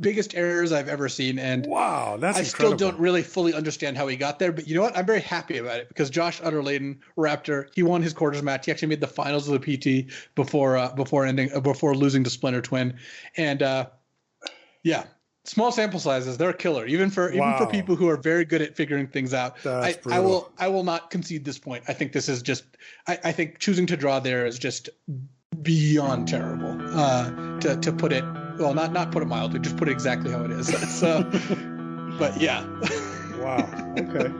biggest errors I've ever seen, and wow, that's incredible. Still don't really fully understand how he got there. But you know what? I'm very happy about it because Josh Utterlayden, Raptor, he won his quarters match. He actually made the finals of the PT before losing to Splinter Twin, and yeah. Small sample sizes, they're a killer, even for people who are very good at figuring things out. I will not concede this point. I think this is just I think choosing to draw there is just beyond terrible. To put it well, not put it mildly, just put it exactly how it is. So, but yeah. Wow. Okay.